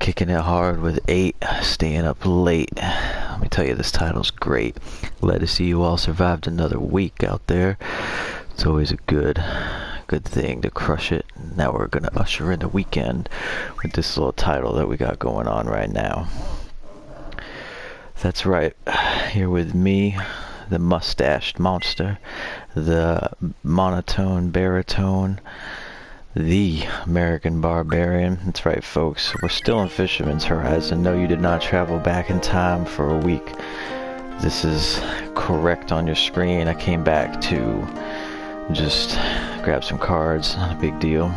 Kicking it hard with 8, staying up late. Let me tell you, this title's great. Glad to see you all survived another week out there. It's always a good thing to crush it. Now we're gonna usher in the weekend with this little title that we got going on right now. That's right, here with me, the mustached monster, the monotone baritone, the American Barbarian. That's right, folks, we're still in Fisherman's Horizon. No, you did not travel back in time for a week. This is correct on your screen. I came back to just grab some cards, not a big deal.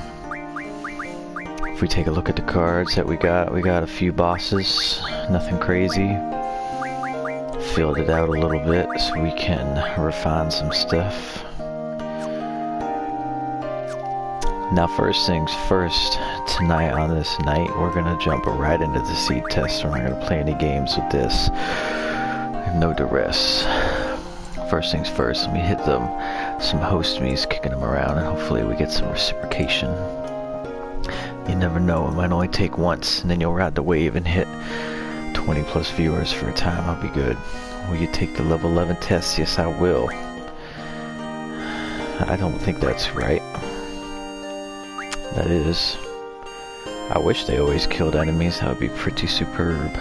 If we take a look at the cards that we got a few bosses, nothing crazy. Filled it out a little bit so we can refine some stuff. Now, first things first, tonight on this night, we're gonna jump right into the seed test. We're not gonna play any games with this. No duress. First things first, let me hit some host me's, kicking them around, and hopefully we get some reciprocation. You never know, it might only take once, and then you'll ride the wave and hit 20 plus viewers for a time. I'll be good. Will you take the level 11 test? Yes, I will. I don't think that's right. That is. I wish they always killed enemies. That would be pretty superb.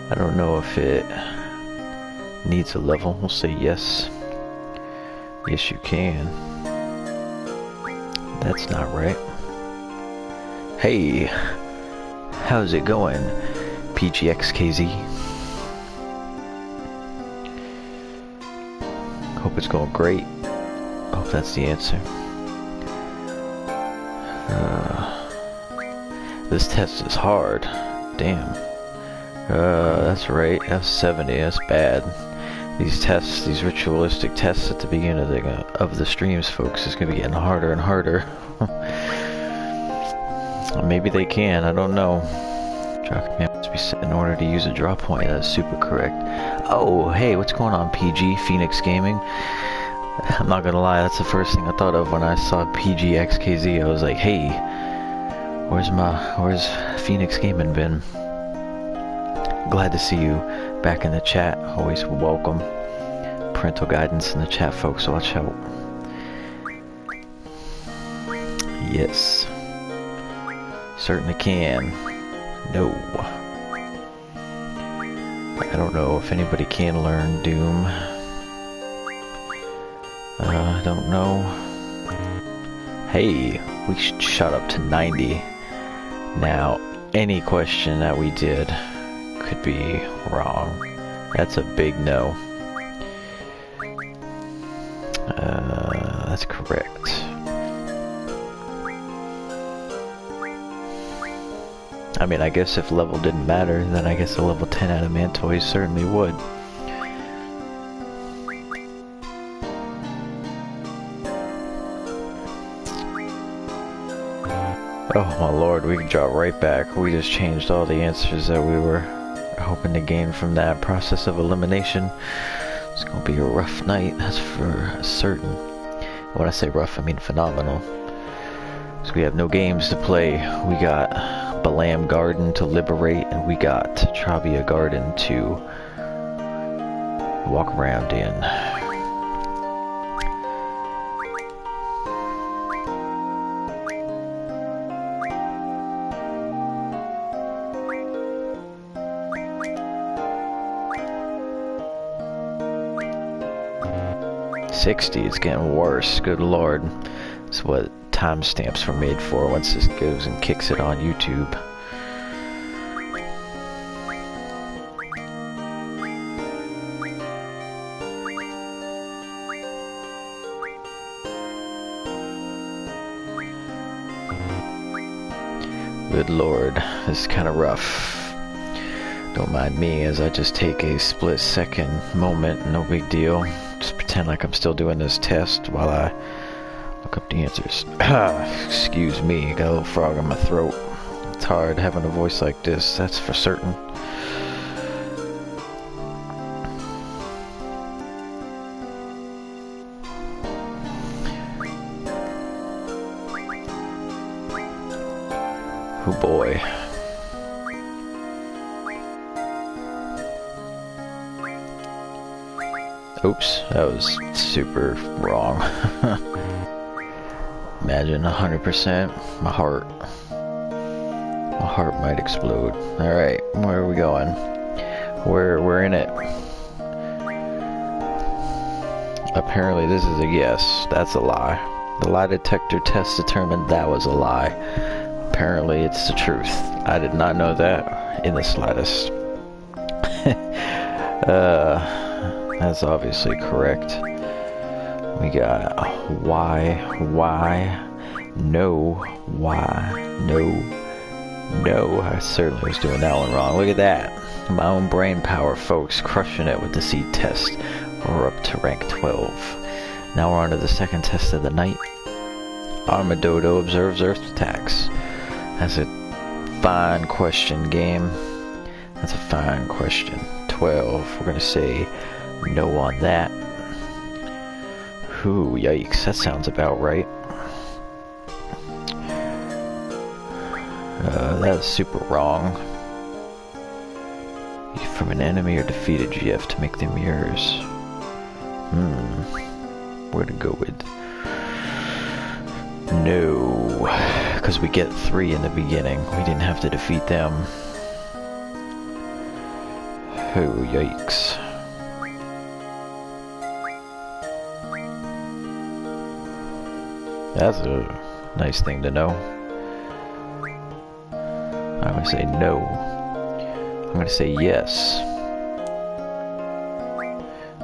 I don't know if it needs a level. We'll say yes. Yes, you can. That's not right. Hey, how's it going, PGXKZ? Hope it's going great. Hope that's the answer. This test is hard. Damn. That's right. That's 70. That's bad. These tests, these ritualistic tests at the beginning of the streams, folks, is gonna be getting harder and harder. Maybe they can. I don't know. Draw command must be set in order to use a draw point. That's super correct. Oh, hey, what's going on, PG? Phoenix Gaming? I'm not gonna lie, that's the first thing I thought of when I saw PGXKZ. I was like, hey, where's Phoenix Gaming been? Glad to see you back in the chat. Always welcome. Parental guidance in the chat, folks. Watch out. Yes. Certainly can. No. I don't know if anybody can learn Doom. I don't know. Hey, we shot up to 90. Now, any question that we did could be wrong. That's a big no. That's correct. I mean, I guess if level didn't matter, then I guess a level 10 adamantoid certainly would. Oh my lord, we can drop right back. We just changed all the answers that we were hoping to gain from that process of elimination. It's gonna be a rough night, that's for certain. When I say rough, I mean phenomenal. So we have no games to play. We got Balamb Garden to liberate, and we got Travia Garden to walk around in. It's getting worse. Good lord. That's what timestamps were made for once this goes and kicks it on YouTube. Good lord. This is kind of rough. Don't mind me as I just take a split second moment. No big deal. Just pretend like I'm still doing this test while I look up the answers. Excuse me, got a little frog in my throat. It's hard having a voice like this, that's for certain. Oh boy. Oops, that was super wrong. Imagine 100%. My heart might explode. Alright, where are we going? We're in it. Apparently this is a yes. That's a lie. The lie detector test determined that was a lie. Apparently it's the truth. I did not know that in the slightest. That's obviously correct. We got why, no, I certainly was doing that one wrong. Look at that. My own brain power, folks, crushing it with the seed test. We're up to rank 12. Now we're on to the second test of the night. Armadodo observes Earth attacks. That's a fine question, game. That's a fine question. 12. We're gonna say no on that. Ooh, yikes. That sounds about right. That's super wrong. From an enemy or defeated GF to make them yours. Where to go with? No, because we get 3 in the beginning. We didn't have to defeat them. Oh, yikes. That's a nice thing to know. I'm gonna say no. I'm gonna say yes.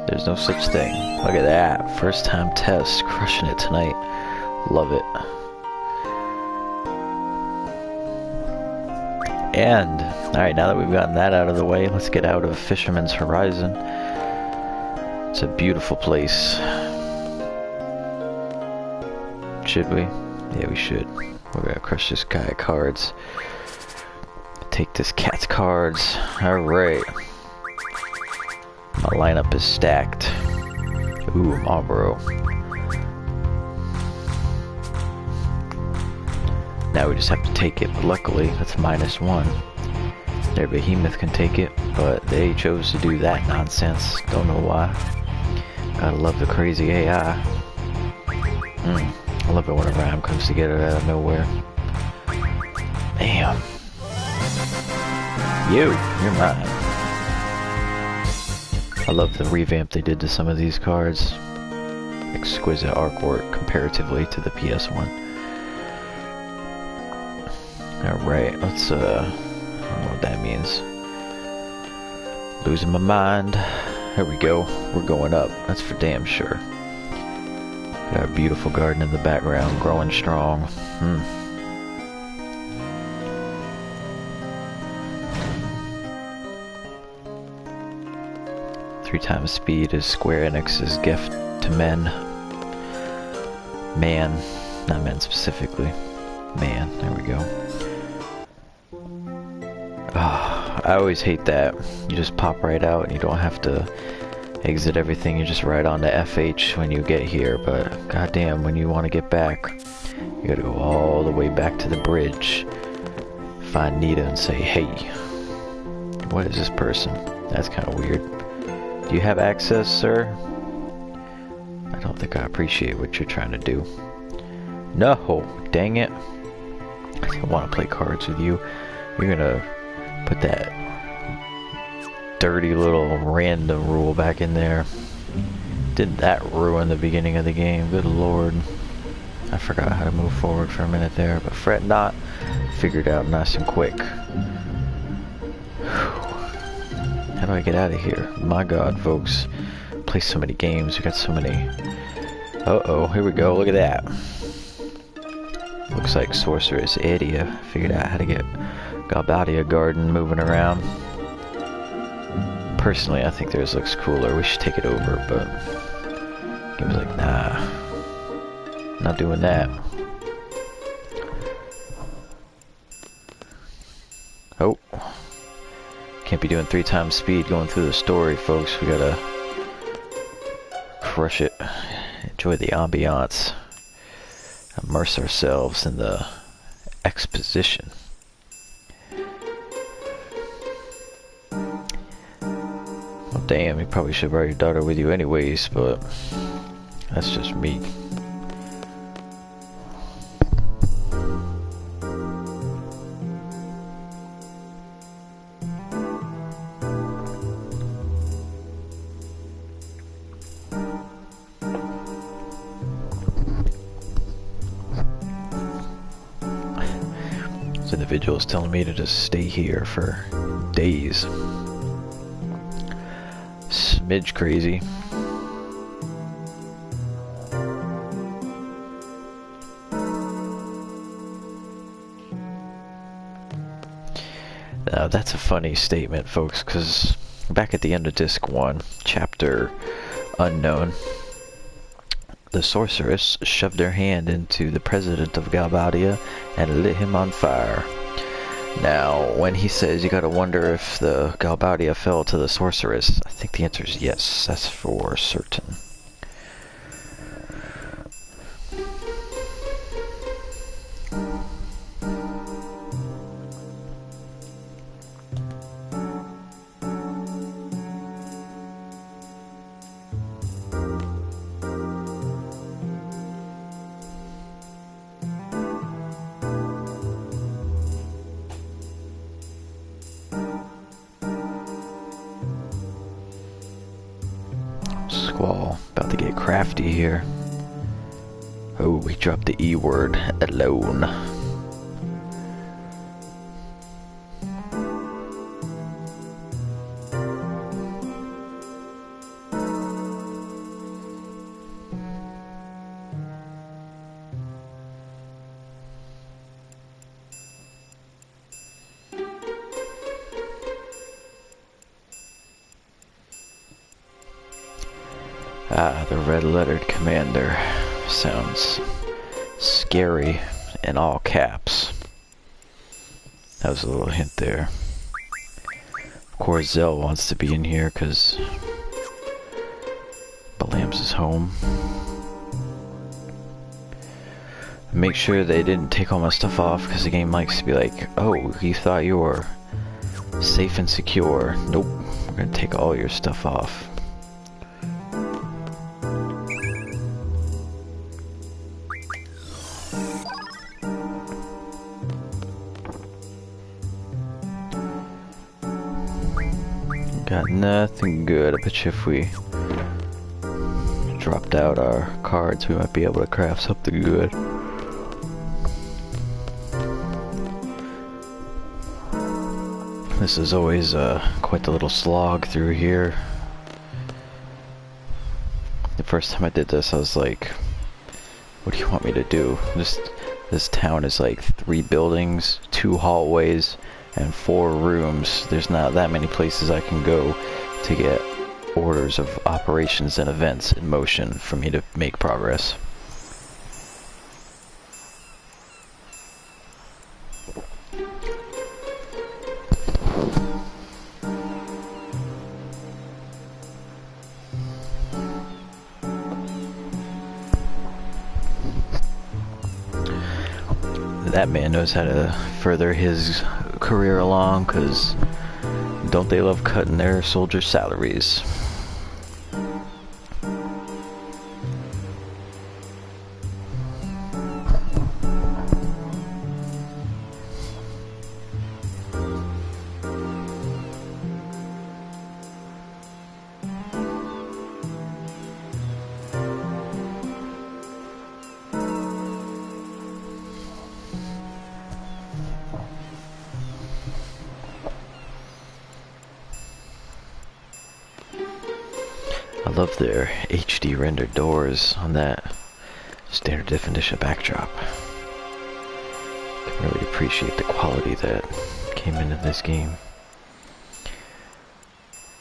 There's no such thing. Look at that. First time test. Crushing it tonight. Love it. And, alright, now that we've gotten that out of the way, let's get out of Fisherman's Horizon. It's a beautiful place. Should we? Yeah, we should. We're gonna crush this guy cards. Take this cat's cards. Alright. My lineup is stacked. Ooh, Marlboro. Now we just have to take it, but luckily that's -1. Their behemoth can take it, but they chose to do that nonsense. Don't know why. Gotta love the crazy AI. I love it when a rhyme comes together out of nowhere. Damn. You're mine. I love the revamp they did to some of these cards. Exquisite artwork comparatively to the PS1. Alright, let's, I don't know what that means. Losing my mind. There we go. We're going up. That's for damn sure. Got our beautiful garden in the background, growing strong. 3 times speed is Square Enix's gift to men. Man. Not men specifically. Man. There we go. Oh, I always hate that. You just pop right out and you don't have to exit everything. You just ride on to FH when you get here. But goddamn, when you want to get back, you gotta go all the way back to the bridge. Find Nita and say, hey, what is this person? That's kind of weird. Do you have access, sir? I don't think I appreciate what you're trying to do. No, dang it. I don't want to play cards with you. You're gonna put that dirty little random rule back in there. Did that ruin the beginning of the game? Good lord. I forgot how to move forward for a minute there, but fret not. Figured out nice and quick. How do I get out of here? My god, folks. Play so many games. We got so many. Uh-oh, here we go. Look at that. Looks like Sorceress Edia figured out how to get Galbadia Garden moving around. Personally, I think theirs looks cooler. We should take it over, but game's like, nah. Not doing that. Oh. Can't be doing 3 times speed going through the story, folks. We gotta crush it. Enjoy the ambiance. Immerse ourselves in the exposition. Damn, you probably should bring your daughter with you anyways, but that's just me. This individual is telling me to just stay here for days. Smidge crazy. Now that's a funny statement, folks, because back at the end of Disc 1, Chapter Unknown, the sorceress shoved her hand into the president of Galbadia and lit him on fire. Now, when he says you gotta wonder if the Galbadia fell to the sorceress, I think the answer is yes. That's for certain. Squall, about to get crafty here. Oh, he dropped the E word, alone. Ah, the red-lettered commander. Sounds scary in all caps. That was a little hint there. Of course, Zell wants to be in here because Balamb's his home. Make sure they didn't take all my stuff off because the game likes to be like, oh, you thought you were safe and secure. Nope, we're gonna take all your stuff off. Got nothing good. I bet you if we dropped out our cards, we might be able to craft something good. This is always quite the little slog through here. The first time I did this, I was like, what do you want me to do? This town is like 3 buildings, 2 hallways, and 4 rooms. There's not that many places I can go to get orders of operations and events in motion for me to make progress. That man knows how to further his career along, because don't they love cutting their soldiers' salaries? I love their HD rendered doors on that standard definition backdrop. I can really appreciate the quality that came into this game.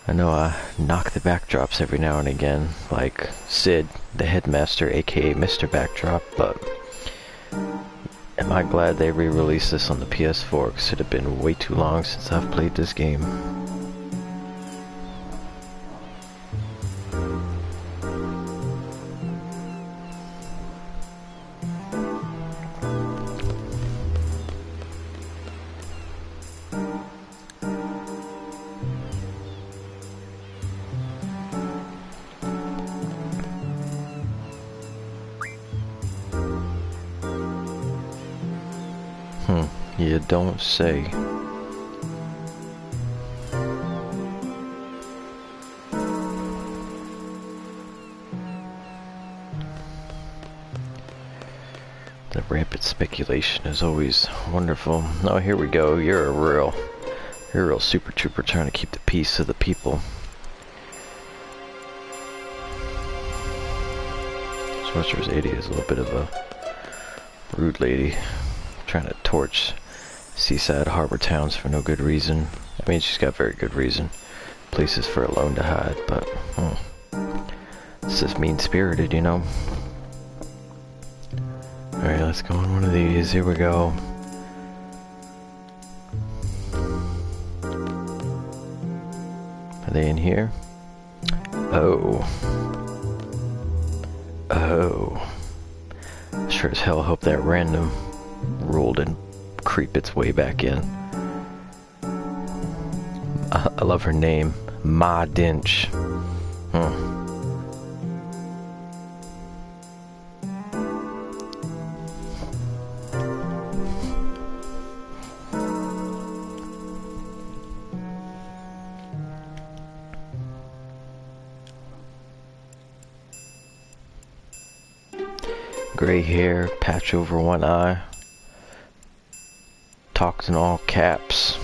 I know I knock the backdrops every now and again, like Sid, the headmaster, aka Mr. Backdrop, but am I glad they re-released this on the PS4, because it had been way too long since I've played this game. You don't say. The rampant speculation is always wonderful. Oh, here we go. You're a real super trooper trying to keep the peace of the people. Sorcerer's 80 is a little bit of a rude lady, trying to torch seaside harbor towns for no good reason. I mean, she's got very good reason. Places for alone to hide, but it's just mean-spirited, you know. Alright, let's go on one of these. Here we go. Are they in here? Oh. Sure as hell hope that random rule didn't creep its way back in. I love her name. Ma Dinch. Gray hair, patch over one eye. Talks in all caps.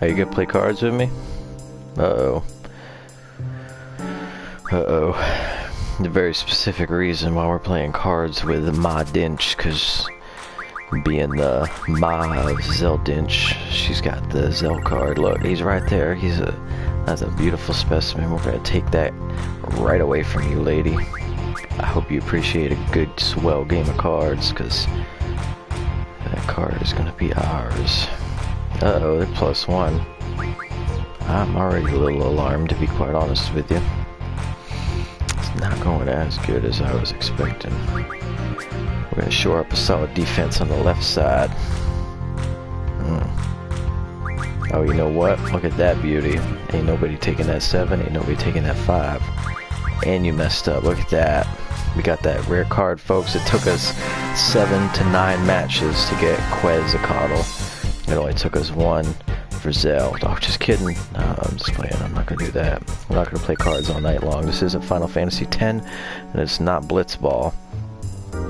Are you gonna play cards with me? Uh-oh. The very specific reason why we're playing cards with Ma Dinch, because being the Ma of Zeldinch, she's got the Zel card. Look, he's right there. That's a beautiful specimen. We're gonna take that right away from you, lady. I hope you appreciate a good, swell game of cards, because that card is gonna be ours. Uh-oh, they're +1. I'm already a little alarmed, to be quite honest with you. Not going as good as I was expecting. We're going to shore up a solid defense on the left side. Oh, you know what? Look at that beauty. Ain't nobody taking that 7, ain't nobody taking that 5. And you messed up. Look at that. We got that rare card, folks. It took us 7 to 9 matches to get Quetzalcoatl. It only took us 1 for Zell. Oh, just kidding. No, I'm just playing. I'm not gonna do that. We're not gonna play cards all night long. This isn't Final Fantasy X, and it's not Blitzball.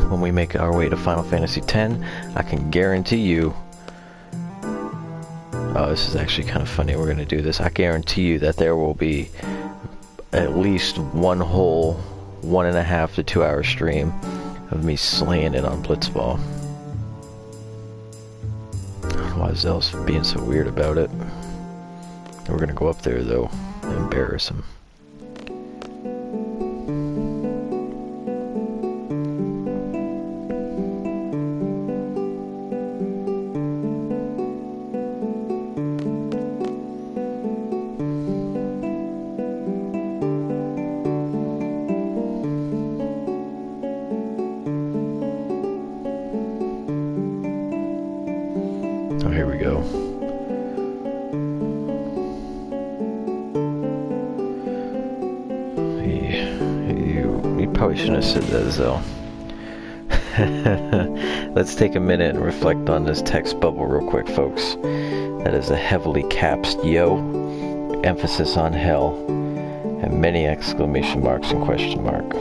When we make our way to Final Fantasy X, I can guarantee you... Oh, this is actually kind of funny. We're gonna do this. I guarantee you that there will be at least one whole 1.5 to 2 hour stream of me slaying it on Blitzball. Why Zell's being so weird about it. We're gonna go up there though and embarrass him. Oh, here we go. You probably shouldn't have said that, Zell. Let's take a minute and reflect on this text bubble real quick, folks. That is a heavily capsed yo, emphasis on hell, and many exclamation marks and question mark.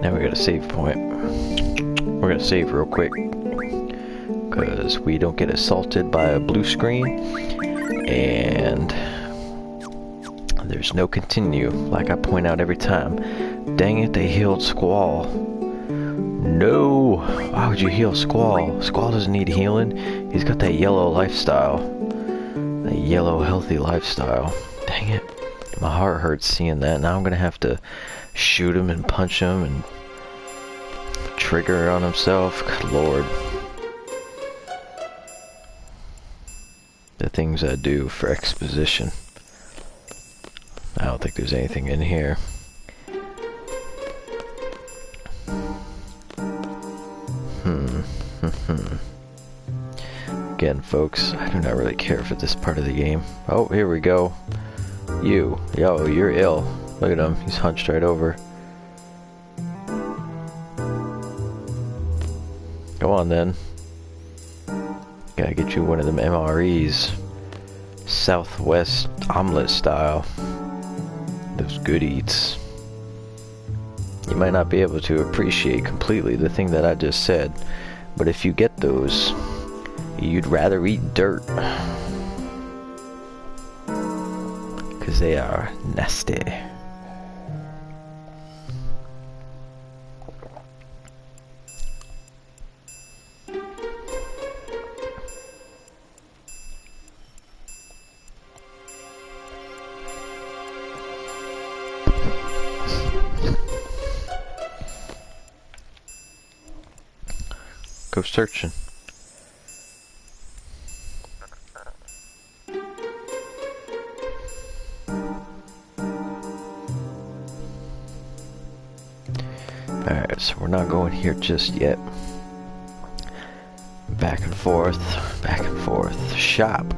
Now we got a save point. We're gonna save real quick because we don't get assaulted by a blue screen and there's no continue, like I point out every time. Dang it, they healed Squall. No! Why would you heal Squall? Squall doesn't need healing. He's got that yellow lifestyle. That yellow healthy lifestyle. Dang it. My heart hurts seeing that. Now I'm gonna have to shoot him and punch him and trigger on himself. Good lord. things I do for exposition. I don't think there's anything in here. Again, folks, I do not really care for this part of the game. Oh, here we go. Yo, you're ill. Look at him, he's hunched right over. Go on then. Gotta get you one of them MREs. Southwest omelet style. Those good eats. You might not be able to appreciate completely the thing that I just said, but if you get those, you'd rather eat dirt. 'Cause they are nasty. Go searching. Alright, so we're not going here just yet. Back and forth, back and forth. Shop.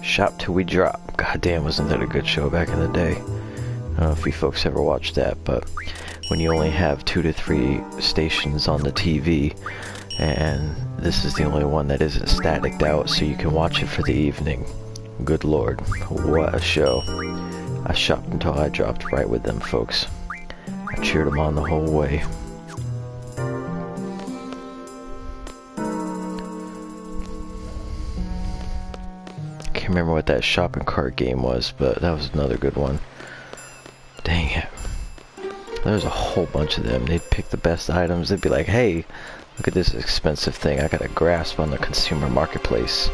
Shop till we drop. God damn, wasn't that a good show back in the day? I don't know if you folks ever watched that, but when you only have 2 to 3 stations on the TV, and this is the only one that isn't staticked out, so you can watch it for the evening. Good lord, what a show. I shopped until I dropped right with them folks. I cheered them on the whole way. Can't remember what that shopping cart game was, but that was another good one. Dang it. There's a whole bunch of them. They'd pick the best items. They'd be like, hey, look at this expensive thing I got a grasp on the consumer marketplace.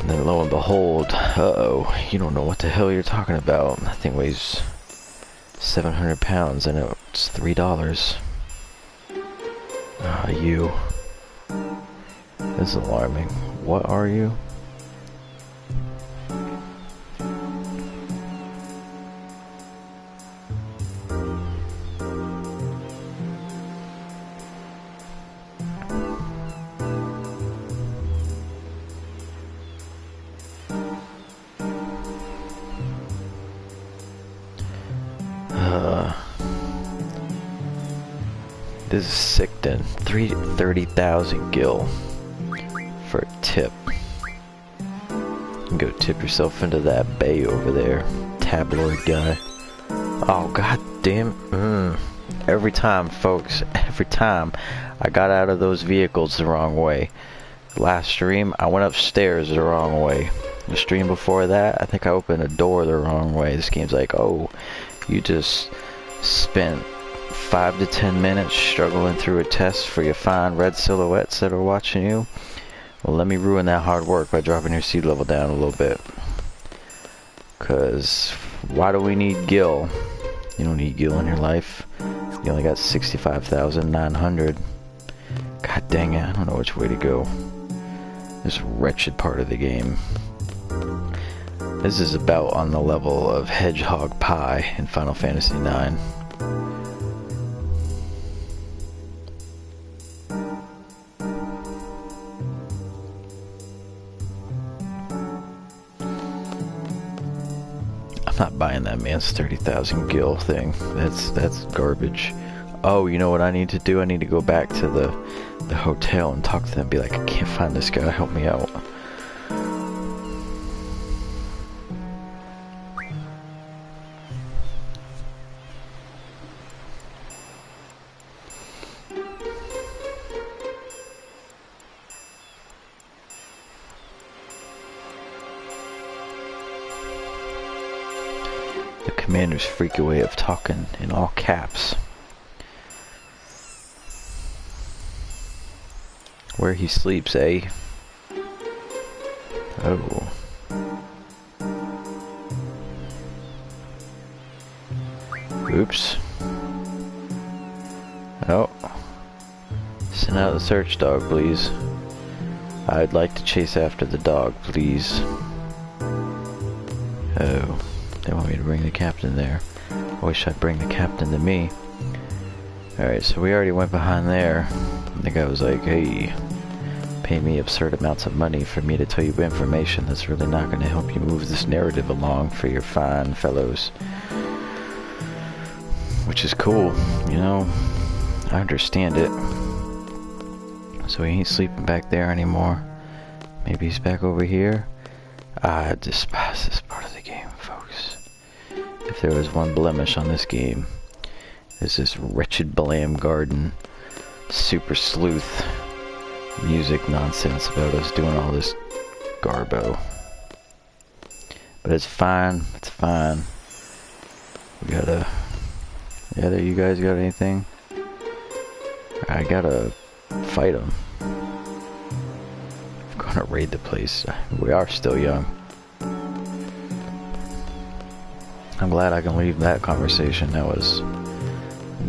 And then lo and behold, uh-oh, you don't know what the hell you're talking about. That thing weighs 700 pounds and it's $3. Ah, you. This is alarming. What are you? This is sick then. 30,000 gil for a tip. You can go tip yourself into that bay over there. Tabloid guy. Oh god damn. Every time folks, every time I got out of those vehicles the wrong way. Last stream I went upstairs the wrong way. The stream before that I think I opened a door the wrong way. This game's like, oh, you just spent 5 to 10 minutes struggling through a test for your fine red silhouettes that are watching you. Well, let me ruin that hard work by dropping your seed level down a little bit. Cause why do we need gil? You don't need gil in your life. You only got 65,900. God dang it, I don't know which way to go. This wretched part of the game. This is about on the level of Hedgehog Pie in Final Fantasy IX. I'm not buying that man's 30,000 gil thing. That's garbage. Oh, you know what I need to do? I need to go back to the hotel and talk to them. Be like, I can't find this guy. Help me out. Commander's freaky way of talking in all caps. Where he sleeps, eh? Oh. Oops. Oh. Send out the search dog, please. I'd like to chase after the dog, please. Oh, they want me to bring the captain there. I wish I'd bring the captain to me. Alright, so we already went behind there. The guy was like, hey, pay me absurd amounts of money for me to tell you information that's really not going to help you move this narrative along for your fine fellows. Which is cool, you know. I understand it. So he ain't sleeping back there anymore. Maybe he's back over here. I despise this part of the game, folks. If there was one blemish on this game, it's this wretched Balamb garden, super sleuth music nonsense about us doing all this garbo. But it's fine, it's fine. We gotta... Yeah, you guys got anything? I gotta fight them. I'm gonna raid the place. We are still young. I'm glad I can leave that conversation. That was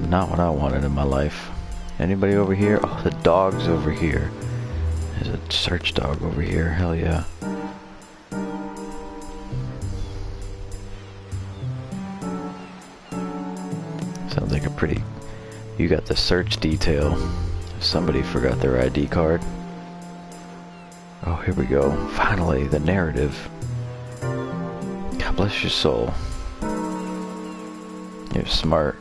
not what I wanted in my life. Anybody over here? Oh, the dog's over here. There's a search dog over here. Hell yeah. Sounds like a pretty... You got the search detail. Somebody forgot their ID card. Oh, here we go. Finally, the narrative. God bless your soul. You're smart.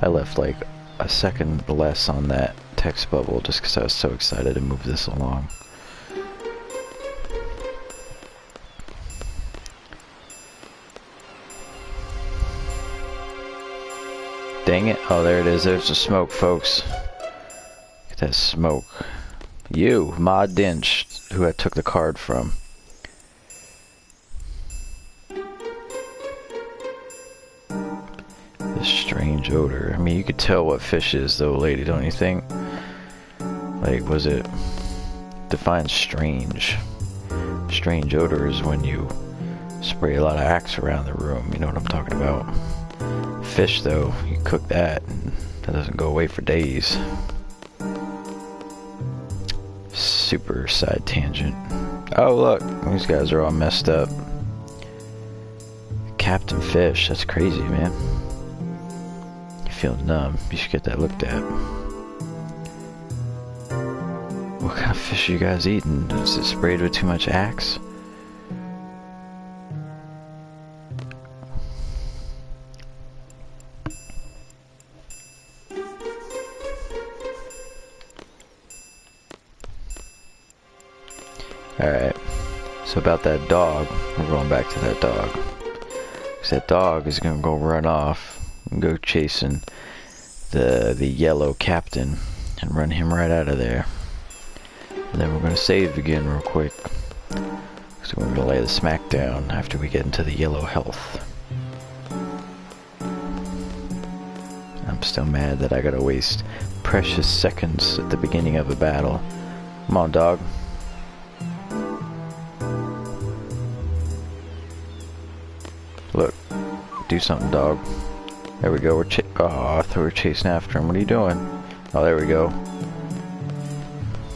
I left like a second less on that text bubble just because I was so excited to move this along. Dang it. Oh, there it is. There's the smoke, folks. Get that smoke. You, Ma Dinch, who I took the card from. This strange odor. I mean, you could tell what fish is, though, lady, don't you think? Like, was it... Define strange. Strange odor is when you spray a lot of Axe around the room. You know what I'm talking about. Fish, though, you cook that, and that doesn't go away for days. Super side tangent. Oh, look, these guys are all messed up. Captain Fish, that's crazy, man. You feel numb. You should get that looked at. What kind of fish are you guys eating? Is it sprayed with too much Axe? Alright, so about that dog, we're going back to that dog. Because that dog is going to go run off and go chasing the yellow captain and run him right out of there. And then we're going to save again real quick. So we're going to lay the smack down after we get into the yellow health. I'm still mad that I got to waste precious seconds at the beginning of a battle. Come on, dog. Look, do something, dog. There we go. Oh, I thought we were chasing after him. What are you doing? Oh, there we go.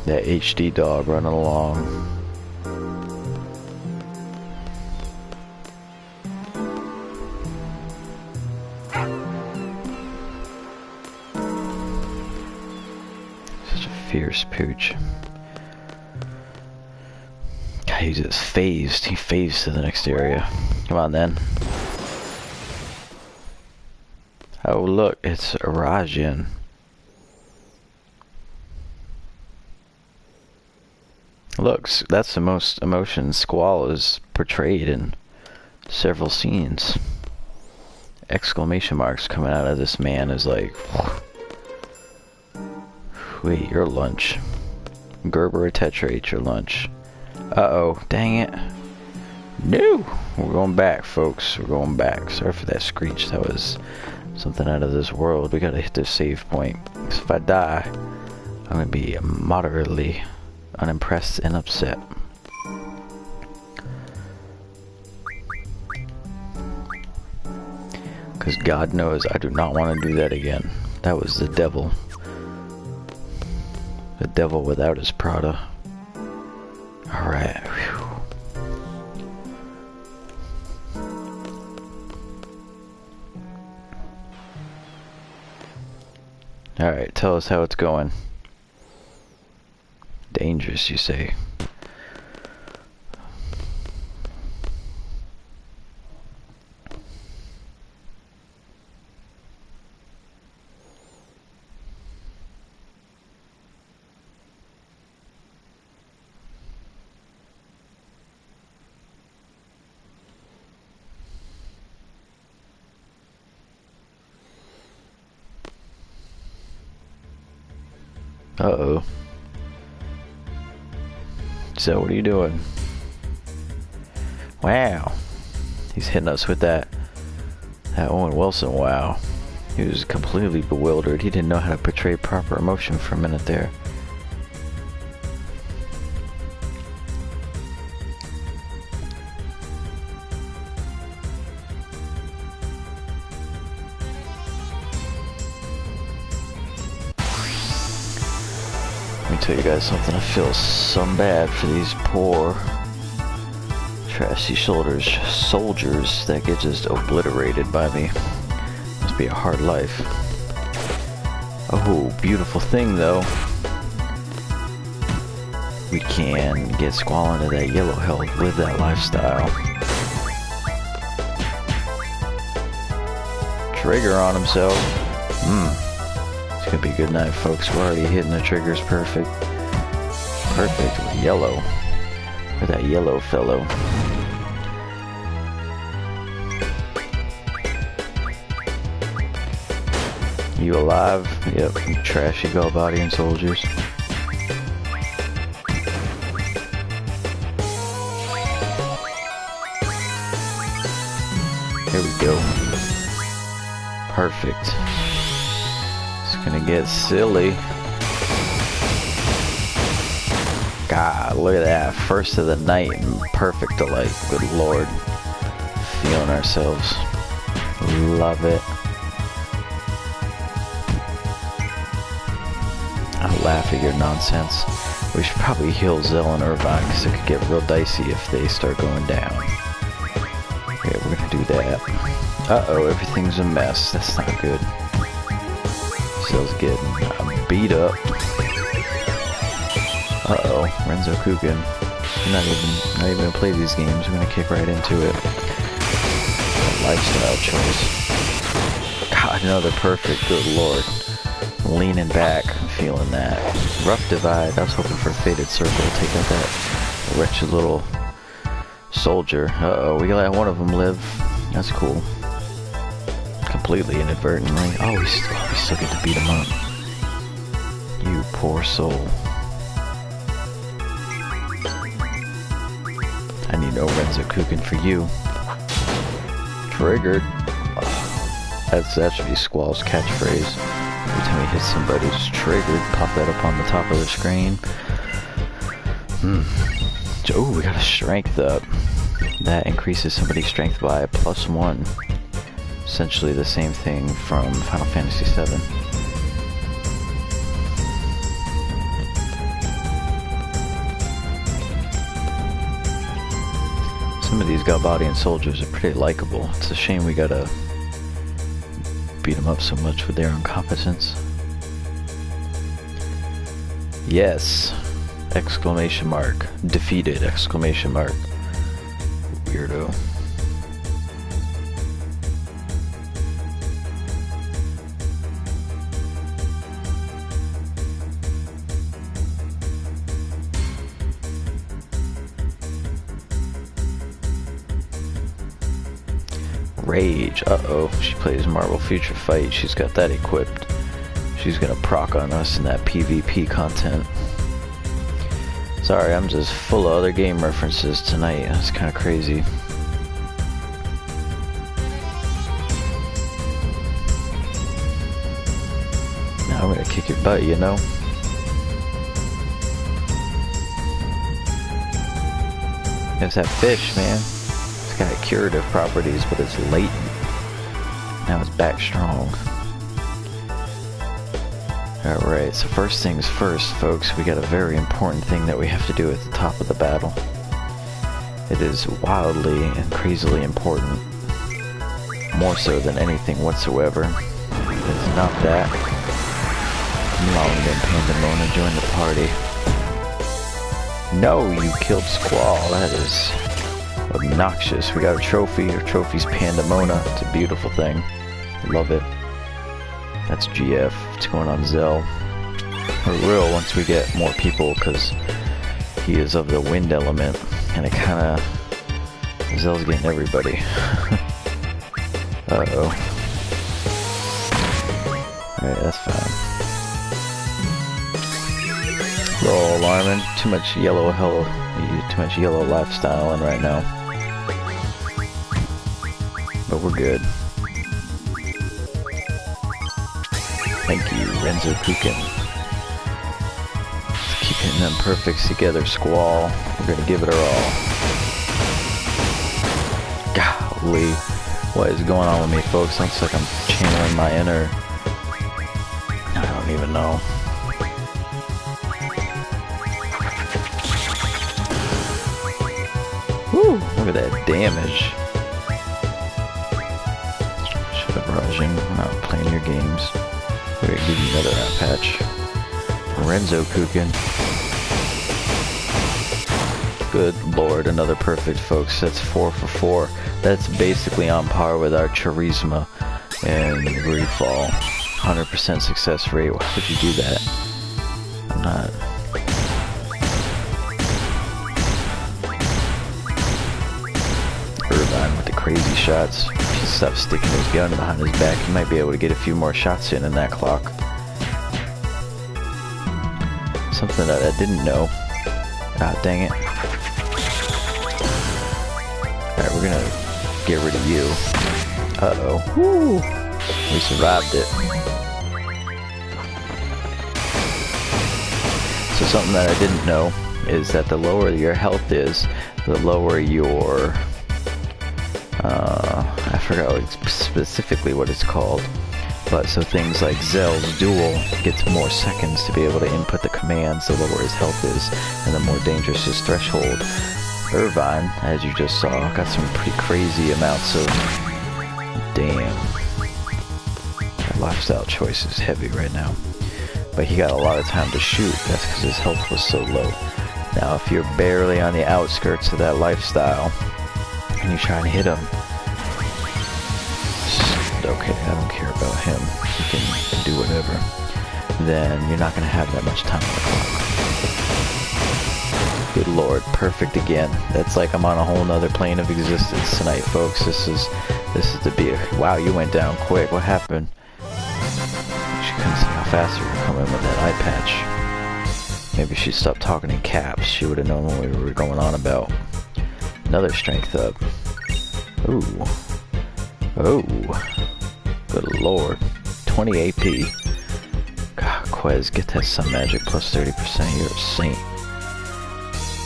That HD dog running along. Such a fierce pooch. God, he's just phased. He phased to the next area. Come on, then. Oh, look, it's Rajan. Looks, that's the most emotion Squall is portrayed in several scenes. Exclamation marks coming out of this man is like, wait, your lunch. Gerber or Tetra ate your lunch. Uh-oh, dang it. No! We're going back, folks. We're going back. Sorry for that screech. That was something out of this world. We gotta hit this save point. Because if I die, I'm gonna be moderately unimpressed and upset. Because God knows I do not want to do that again. That was the devil. The devil without his Prada. Alright. Alright, tell us how it's going. Dangerous, you say? Uh-oh. So what are you doing? Wow. He's hitting us with that Owen Wilson wow. He was completely bewildered. He didn't know how to portray proper emotion for a minute there. Let me tell you guys something. I feel some bad for these poor trashy soldiers that get just obliterated by me. Must be a hard life. Oh, beautiful thing though. We can get Squall into that yellow health, live that lifestyle. Trigger on himself. It's gonna be a good night, folks. We're already hitting the triggers perfect. Perfect with yellow. With that yellow fellow. You alive? Yep, you trashy Galbadian soldiers. Here we go. Perfect. It's gonna get silly. God, look at that. First of the night and perfect delight. Good lord. Feeling ourselves. Love it. I laugh at your nonsense. We should probably heal Zell and Irvine because it could get real dicey if they start going down. Okay, we're gonna do that. Uh-oh, everything's a mess. That's not good. Zell's getting beat up. Uh-oh, Renzokuken. We're not even gonna play these games. We're gonna kick right into it. Lifestyle choice. God, another perfect. Good lord. Leaning back, feeling that. Rough divide. I was hoping for a faded circle. Take out that wretched little soldier. Uh-oh, we let one of them live. That's cool. Completely inadvertently. Oh, we still get to beat him up. You poor soul. I need no Renzokuken for you. Triggered. That should be Squall's catchphrase. Every time he hits somebody, just triggered. Pop that up on the top of the screen. Oh, we got a strength up. That increases somebody's strength by +1. Essentially the same thing from Final Fantasy VII. Some of these Galbadian soldiers are pretty likable. It's a shame we gotta beat them up so much with their incompetence. Yes! Exclamation mark. Defeated! Exclamation mark. Weirdo. Rage. Uh-oh. She plays Marvel Future Fight. She's got that equipped. She's gonna proc on us in that PvP content. Sorry, I'm just full of other game references tonight. It's kind of crazy. Now I'm gonna kick your butt, you know? There's that fish, man. Got curative properties, but it's latent. Now it's back strong. Alright, so first things first, folks, we got a very important thing that we have to do at the top of the battle. It is wildly and crazily important. More so than anything whatsoever. It's not that. Long then Pandemona join the party. No, you killed Squall. That is obnoxious. We got a trophy. Our trophy's Pandemona. It's a beautiful thing. Love it. That's GF. What's going on, Zell? We will once we get more people, because he is of the wind element, and it kind of... Zell's getting everybody. Uh-oh. Alright, that's fine. A little alarming. Too much yellow lifestyle in right now. But we're good. Thank you, Renzokuken. Keep hitting them perfects together, Squall. We're gonna give it our all. Golly. What is going on with me, folks? Looks like I'm channeling my inner... I don't even know. Woo! Look at that damage. Shut up, Rajin. I'm not playing your games. We're gonna give you another eye patch. Renzokuken. Good lord, another perfect, folks. That's 4 for 4. That's basically on par with our Charisma and Refall. 100% success rate. Why would you do that? I'm not... Irvine with the crazy shots. If he stops sticking his gun behind his back, he might be able to get a few more shots in that clock. Something that I didn't know. Ah, dang it. Alright, we're gonna get rid of you. Uh-oh. Woo! We survived it. So something that I didn't know is that the lower your health is, the lower your... I forgot specifically what it's called. But so things like Zell's duel gets more seconds to be able to input the commands, the lower his health is, and the more dangerous his threshold. Irvine, as you just saw, got some pretty crazy amounts of... Damn. That lifestyle choice is heavy right now. But he got a lot of time to shoot. That's because his health was so low. Now, if you're barely on the outskirts of that lifestyle, and you try and hit him... Okay, I don't care about him. He can do whatever. Then you're not going to have that much time on the clock. Good lord, perfect again. That's like I'm on a whole nother plane of existence tonight, folks. This is the beer. Wow, you went down quick. What happened? She couldn't see how fast you were coming with that eye patch. Maybe she stopped talking in caps. She would have known what we were going on about. Another strength up. Ooh. Oh. Good lord. 20 AP. God, Quez, get that sun magic plus 30%. You're a saint.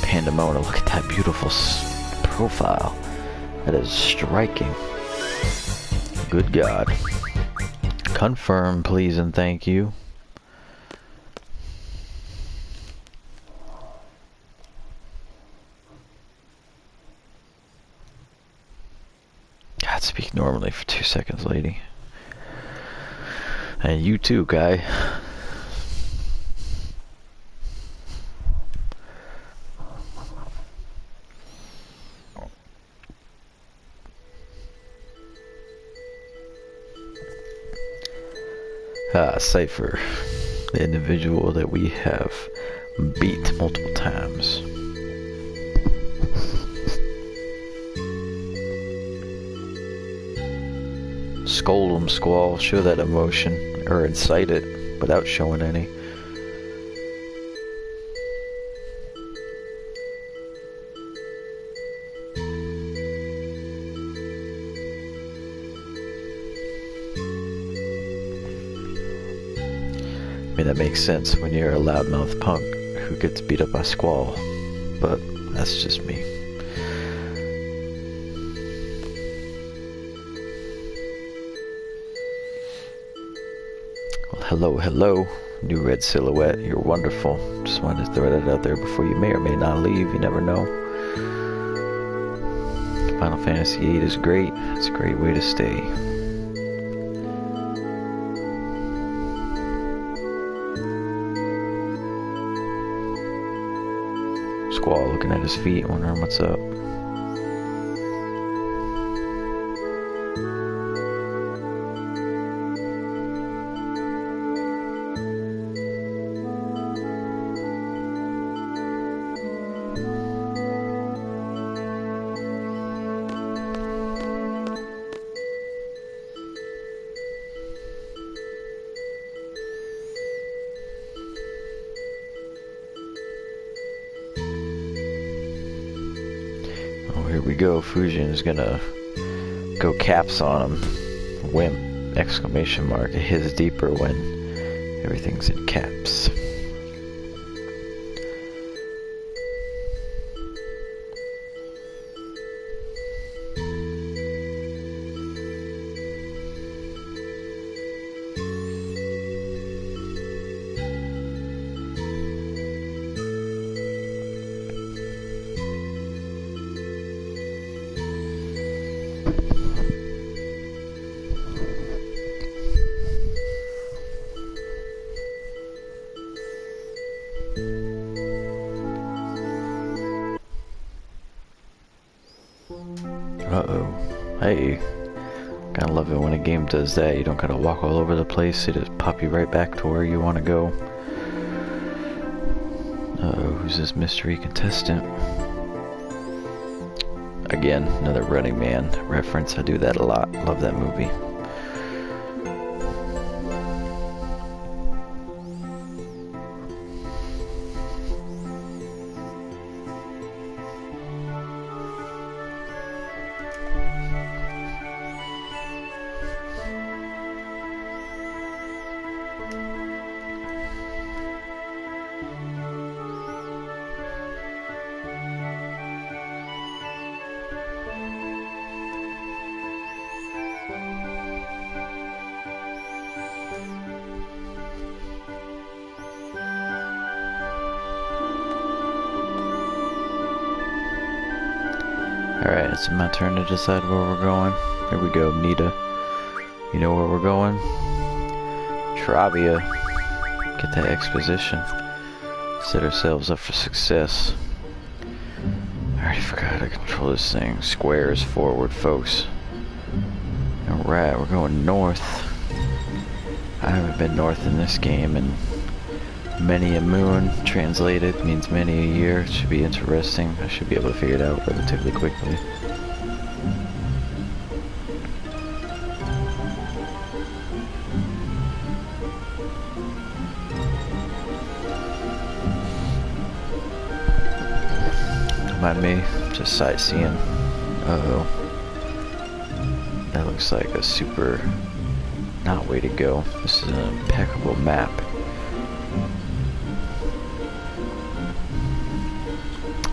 Pandemona, look at that beautiful profile. That is striking. Good God. Confirm, please, and thank you. God, speak normally for 2 seconds, lady. And you too, guy. Cypher, the individual that we have beat multiple times. Scold him, Squall. Show that emotion, or incite it without showing any. I mean, that makes sense when you're a loudmouth punk who gets beat up by Squall, but that's just me. Well, hello, hello. New red silhouette. You're wonderful. Just wanted to throw that out there before you may or may not leave. You never know. Final Fantasy VIII is great. It's a great way to stay. Squall looking at his feet, wondering what's up. Here we go. Fujin's gonna go caps on him. Wimp! Exclamation mark. It hits deeper when everything's in caps. Uh-oh. Hey. Gotta love it when a game does that. You don't gotta walk all over the place. It just pop you right back to where you want to go. Uh-oh. Who's this mystery contestant? Again, another Running Man reference. I do that a lot. Love that movie. Alright, it's my turn to decide where we're going. Here we go, Nita. You know where we're going? Travia. Get that exposition. Set ourselves up for success. I already forgot how to control this thing. Squares forward, folks. Alright, we're going north. I haven't been north in this game in many a moon. Translated means many a year. It should be interesting. I should be able to figure it out relatively quickly. Don't mind me, just sightseeing. Uh-oh. That looks like a super not way to go. This is an impeccable map.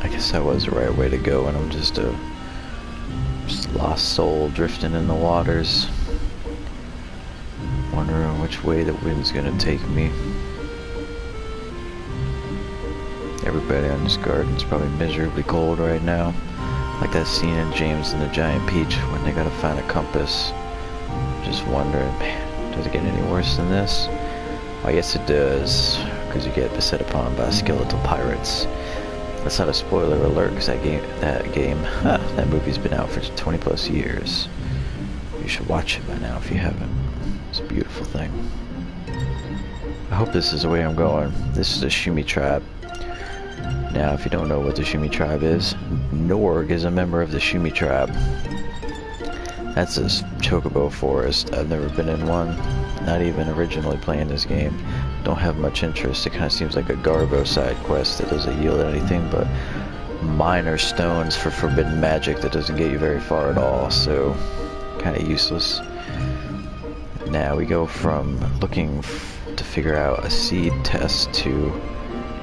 I guess that was the right way to go, and I'm just a lost soul drifting in the waters, wondering which way the wind's gonna take me. Everybody on this garden's probably miserably cold right now, like that scene in James and the Giant Peach when they gotta find a compass. Just wondering, man, does it get any worse than this? Well, I guess it does, because you get beset upon by skeletal pirates. That's not a spoiler alert, because that movie's been out for 20 plus years. You should watch it by now if you haven't. It's a beautiful thing. I hope this is the way I'm going. This is the Shumi tribe. Now, if you don't know what the Shumi tribe is, Norg is a member of the Shumi tribe. That's a chocobo forest. I've never been in one. Not even originally playing this game. Don't have much interest. It kind of seems like a Garbo side quest that doesn't yield anything but minor stones for forbidden magic that doesn't get you very far at all, so kind of useless. Now we go from looking to figure out a seed test to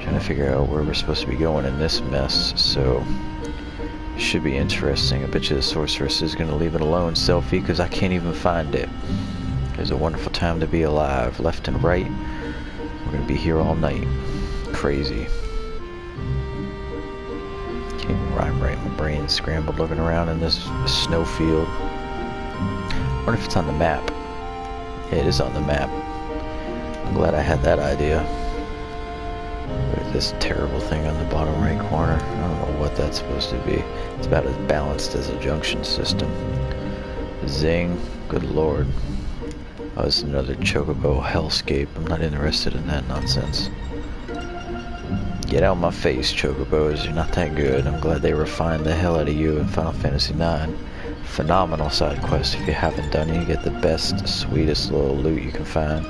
trying to figure out where we're supposed to be going in this mess, so should be interesting. I bet you the sorceress is going to leave it alone, Selfie, because I can't even find it. It's a wonderful time to be alive. Left and right, We're gonna be here all night. Crazy. Can't even rhyme right. My brain's scrambled looking around in this snowfield. I wonder if it's on the map. Yeah, it is on the map. I'm glad I had that idea. Look at this terrible thing on the bottom right corner. I don't know what that's supposed to be. It's about as balanced as a junction system. Zing. Good lord. Oh, this is another chocobo hellscape. I'm not interested in that nonsense. Get out of my face, chocobos. You're not that good. I'm glad they refined the hell out of you in Final Fantasy IX. Phenomenal side quest. If you haven't done it, you get the best, sweetest little loot you can find.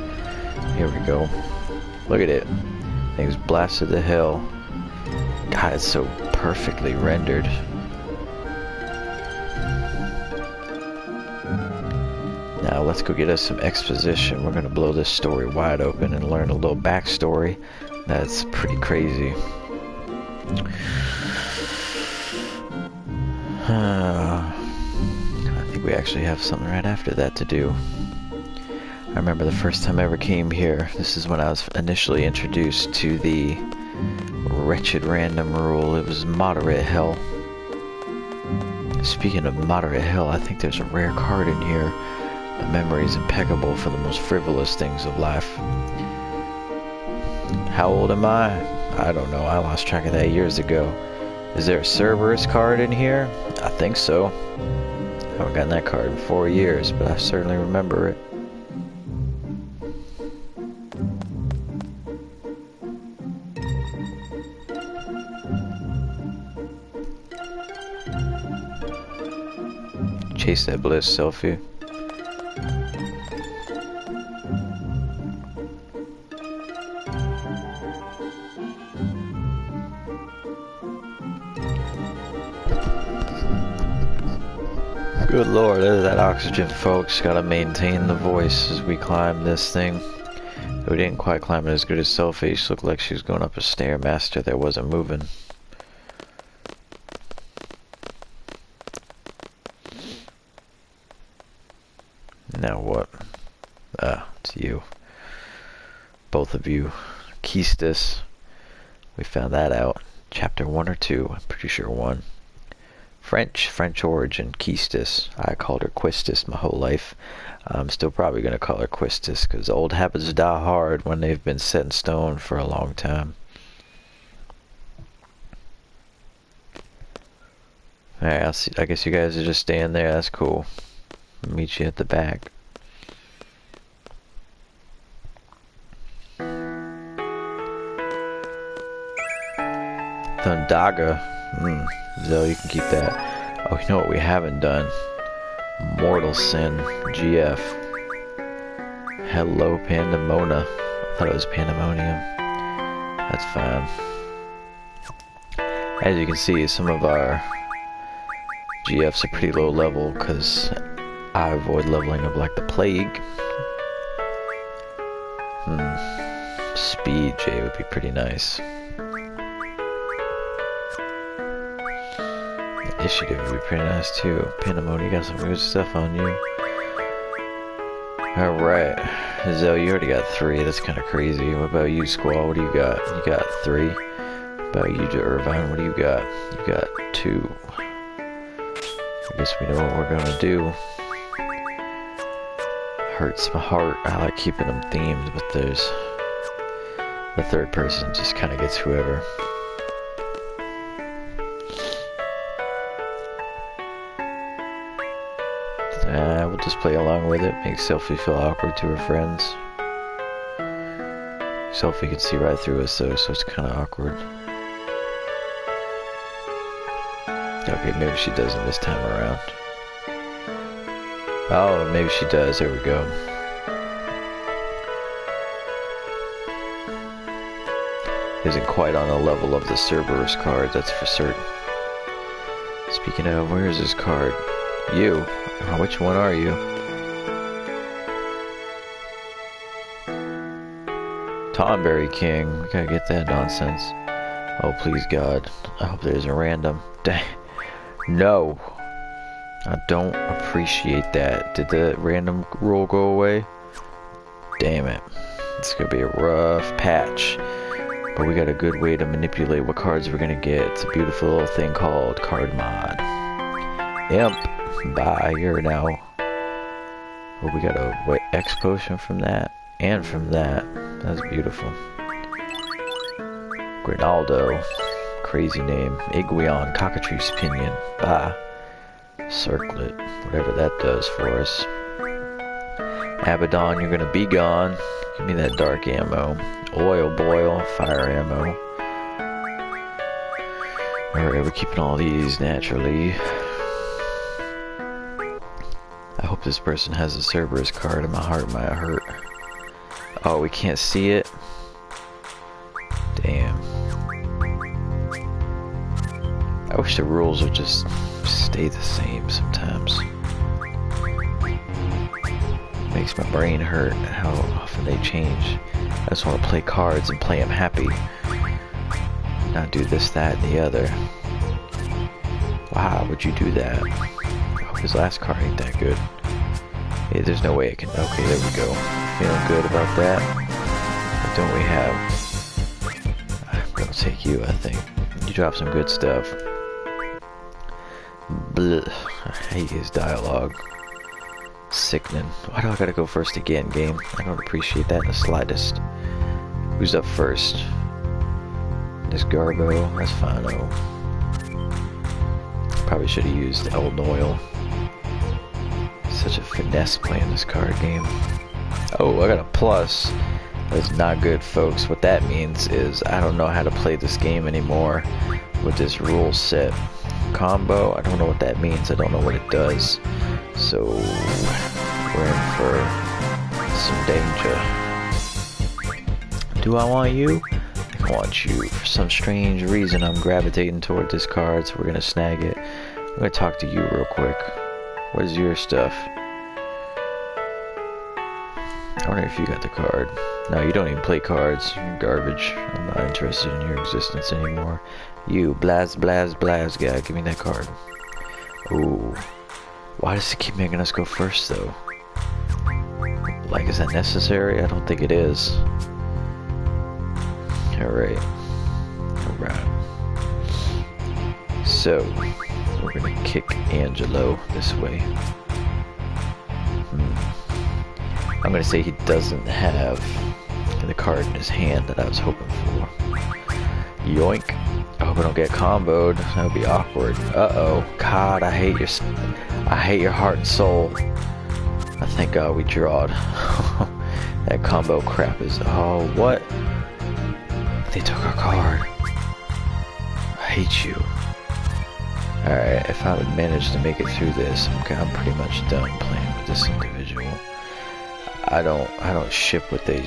Here we go. Look at it. Thing's blasted to hell. God, it's so perfectly rendered. Now let's go get us some exposition. We're gonna blow this story wide open and learn a little backstory. That's pretty crazy. I think we actually have something right after that to do. I remember the first time I ever came here. This is when I was initially introduced to the wretched random rule. It was moderate hell. Speaking of moderate hell, I think there's a rare card in here. The memory is impeccable for the most frivolous things of life. How old am I? I don't know. I lost track of that years ago. Is there a Cerberus card in here? I think so. I haven't gotten that card in 4 years, but I certainly remember it. Chase that bliss selfie. Good lord, there's that oxygen, folks. Gotta maintain the voice as we climb this thing. We didn't quite climb it as good as Selfie. She looked like she was going up a stairmaster that wasn't moving. Now what? It's you. Both of you. Keistis. We found that out. Chapter 1 or 2. I'm pretty sure 1. French origin, Keistis. I called her Quistis my whole life. I'm still probably going to call her Quistis, because old habits die hard when they've been set in stone for a long time. Alright, I guess you guys are just staying there. That's cool. I'll meet you at the back. Thundaga. Zell, you can keep that. Oh, you know what we haven't done? Mortal Sin. GF. Hello, Pandemona. I thought it was Pandemonium. That's fine. As you can see, some of our GFs are pretty low level because I avoid leveling up like the plague. Speed J would be pretty nice. Initiative would be pretty nice too. Pandemonium, you got some good stuff on you. Alright. Zell, you already got 3. That's kind of crazy. What about you, Squall? What do you got? You got 3. What about you, Irvine? What do you got? You got 2. I guess we know what we're gonna do. Hurts my heart. I like keeping them themed, but there's the third person just kind of gets whoever. We'll just play along with it. Make Selfie feel awkward to her friends. Selfie can see right through us though, so it's kind of awkward. Okay, maybe she doesn't this time around. Oh, maybe she does. There we go. Isn't quite on the level of the Cerberus card, that's for certain. Speaking of, where is this card? You. Which one are you? Tonberry King. We gotta get that nonsense. Oh, please, God. I hope there's a random. Dang. No. I don't appreciate that. Did the random rule go away? Damn it. It's gonna be a rough patch. But we got a good way to manipulate what cards we're gonna get. It's a beautiful little thing called card mod. Imp. Bye. You're now. Oh, we got a X potion from that. And from that. That's beautiful. Grinaldo. Crazy name. Iguion. Cockatrice Pinion. Bye. Circlet. Whatever that does for us. Abaddon, you're gonna be gone. Give me that dark ammo. Oil boil. Fire ammo. Alright, we're keeping all these naturally. I hope this person has a Cerberus card and my heart might hurt. Oh, we can't see it? Damn. I wish the rules would just stay the same sometimes. Makes my brain hurt how often they change. I just want to play cards and play them happy. Not do this, that, and the other. Wow, would you do that? I hope his last card ain't that good. Hey, there's no way it can... Okay, there we go. Feeling good about that. What don't we have? I'm gonna take you, I think. You drop some good stuff. Blech. I hate his dialogue. Sickening. Why do I gotta go first again, game? I don't appreciate that in the slightest. Who's up first? This Garbo. That's fine, though. Probably should have used El Noil. Such a finesse playing this card game. Oh, I got a plus. That's not good, folks. What that means is I don't know how to play this game anymore with this rule set. Combo, I don't know what that means. I don't know what it does. So, we're in for some danger. Do I want you? I want you. For some strange reason, I'm gravitating toward this card, so we're gonna snag it. I'm gonna talk to you real quick. What is your stuff? I wonder if you got the card. No, you don't even play cards. You're garbage. I'm not interested in your existence anymore. You, blast, blast, blast guy. Give me that card. Ooh. Why does it keep making us go first, though? Like, is that necessary? I don't think it is. Alright. Alright. So, we're gonna kick Angelo this way. I'm gonna say he doesn't have the card in his hand that I was hoping for. Yoink. I hope I don't get comboed. That would be awkward. Uh-oh. God, I hate your heart and soul. I thank God we drawed. That combo crap is... Oh, what? They took our card. I hate you. Alright, if I would manage to make it through this, I'm pretty much done playing with this individual. I don't ship what they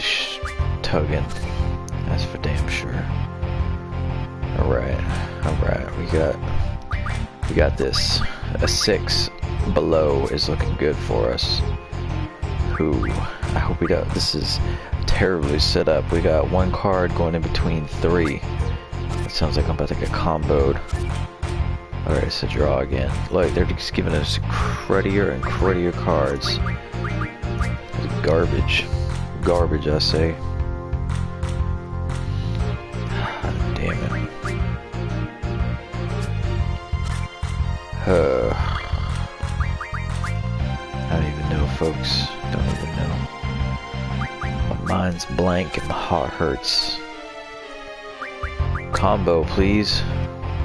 tugging. That's for damn sure. Alright, we got this. A 6 below is looking good for us. Ooh, I hope we don't. This is terribly set up. We got one card going in between 3. It sounds like I'm about to get comboed. Alright, it's a draw again. Look, they're just giving us cruddier and cruddier cards. Garbage. Garbage, I say. Damn it. I don't even know, folks. Don't even know. My mind's blank and my heart hurts. Combo, please.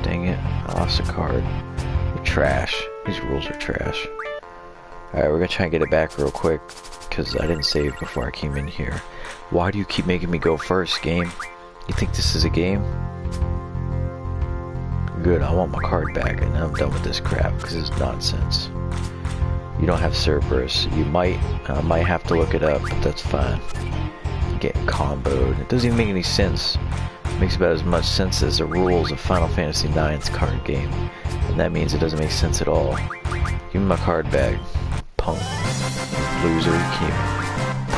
Dang it. I lost a card. We're trash. These rules are trash. Alright, we're gonna try and get it back real quick. Because I didn't save before I came in here. Why do you keep making me go first, game? You think this is a game? Good, I want my card back and I'm done with this crap because it's nonsense. You don't have Cerberus. You might. I might have to look it up, but that's fine. Get comboed. It doesn't even make any sense. It makes about as much sense as the rules of Final Fantasy IX's card game. And that means it doesn't make sense at all. Give me my card back. Punk. Loser, you can't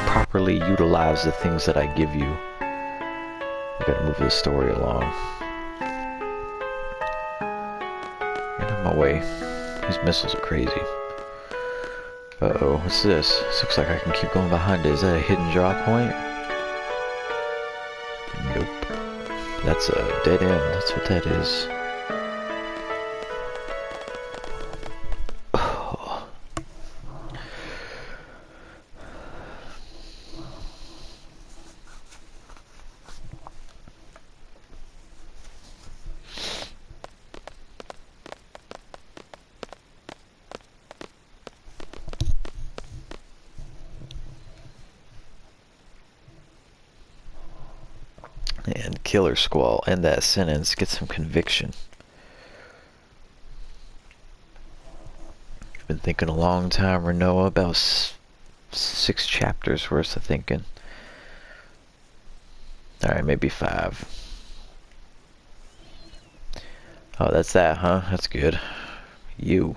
properly utilize the things that I give you. I gotta move the story along. Get out of my way. These missiles are crazy. Uh-oh, what's this? This looks like I can keep going behind it. Is that a hidden draw point? Nope. That's a dead end. That's what that is. And Killer Squall, end that sentence, get some conviction. I've been thinking a long time, Renoa, about 6 chapters worth of thinking. Alright, maybe 5. Oh, that's that, huh? That's good. You.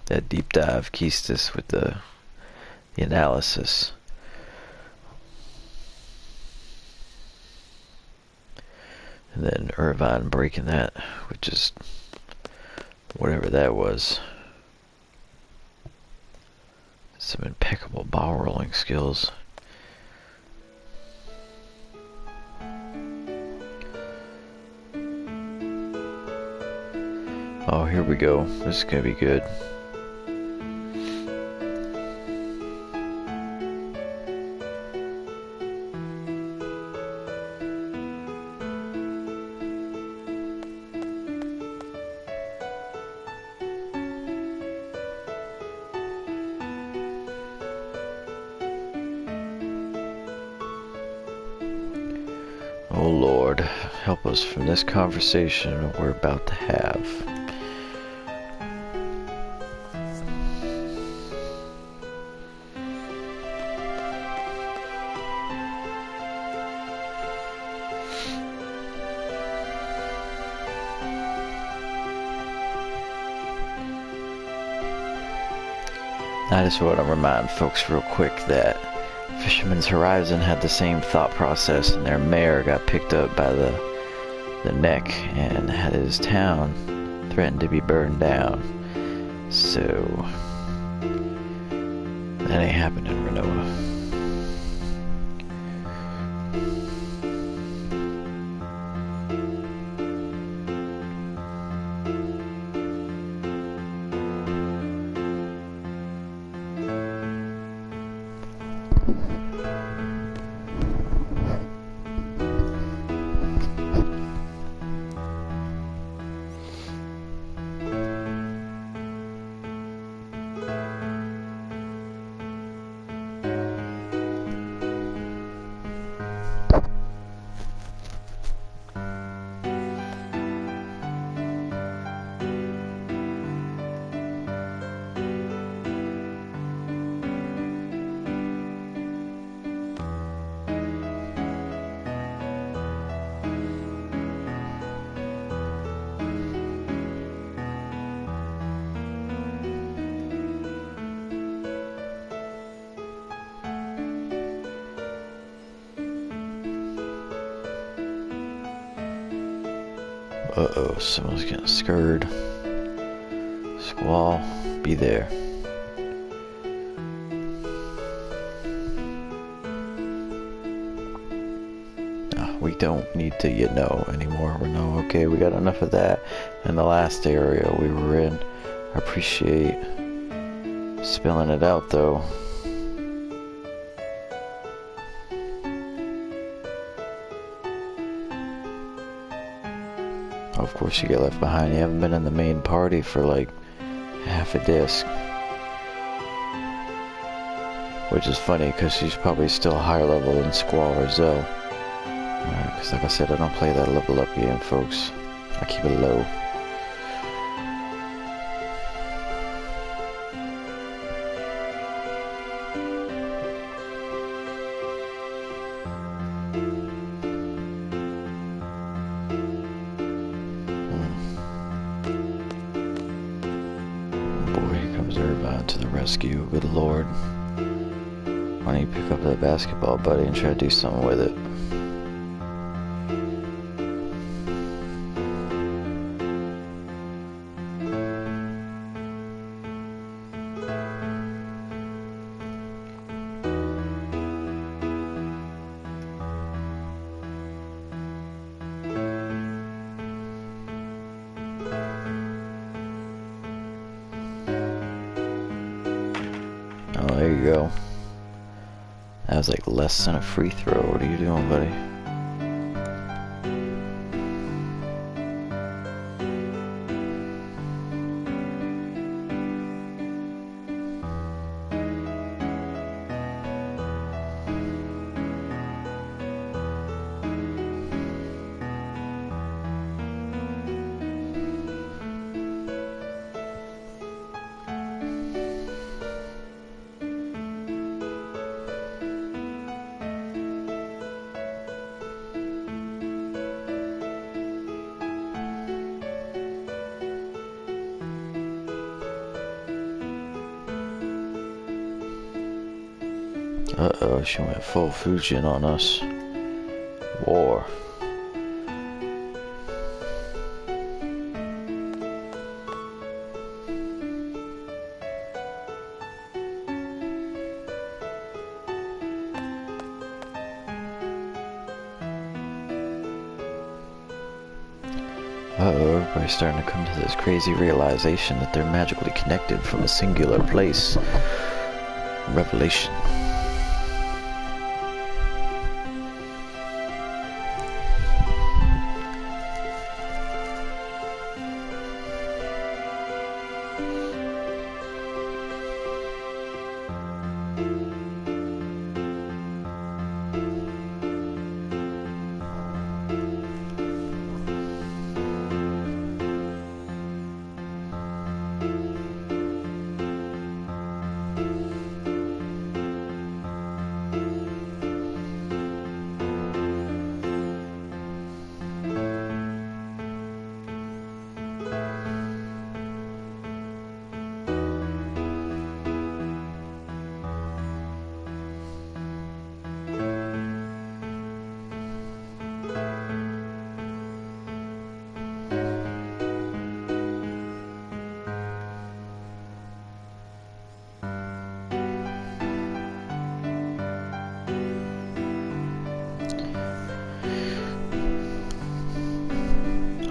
That deep dive keys us with the analysis. And then Irvine breaking that, which is whatever that was. Some impeccable ball rolling skills. Oh, here we go. This is gonna be good. Oh Lord, help us from this conversation we're about to have. I just want to remind folks real quick that Fisherman's Horizon had the same thought process, and their mayor got picked up by the neck and had his town threatened to be burned down. So that ain't happening in Renoa. Uh-oh, someone's getting scared. Squall, be there. We don't need to anymore. We're okay, we got enough of that in the last area we were in. I appreciate spilling it out though. Of course you get left behind. You haven't been in the main party for like half a disc. Which is funny because she's probably still higher level than Squall or Zell. Because like I said, I don't play that level up game, folks. I keep it low. rescue, good lord. Why don't you pick up that basketball, buddy, and try to do something with it? Oh, there you go. That was like less than a free throw. What are you doing, buddy? Uh-oh, she went full Fujin on us. War. Uh-oh, everybody's starting to come to this crazy realization that they're magically connected from a singular place. Revelation.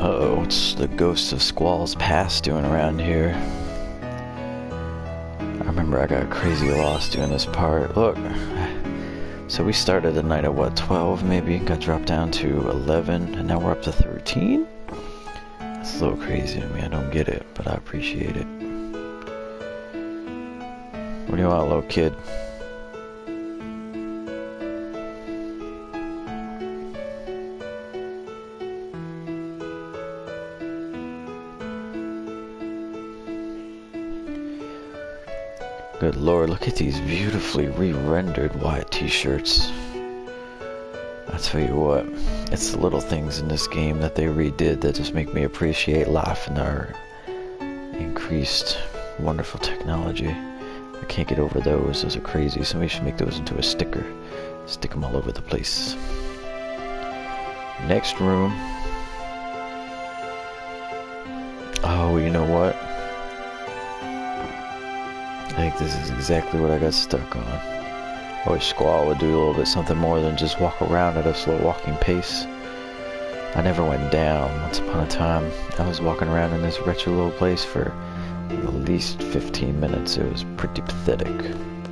Uh-oh, what's the ghost of Squall's past doing around here? I remember I got crazy lost doing this part. Look, so we started the night at what, 12 maybe? Got dropped down to 11, and now we're up to 13? That's a little crazy to me. I don't get it, but I appreciate it. What do you want, little kid? Good lord, look at these beautifully re-rendered white t-shirts. I tell you what, it's the little things in this game that they redid that just make me appreciate life and our increased wonderful technology. I can't get over those. Those are crazy. Somebody should make those into a sticker. Stick them all over the place. Next room. Oh, you know what? I think this is exactly what I got stuck on. I wish Squall would do a little bit something more than just walk around at a slow walking pace. I never went down. Once upon a time, I was walking around in this wretched little place for at least 15 minutes. It was pretty pathetic.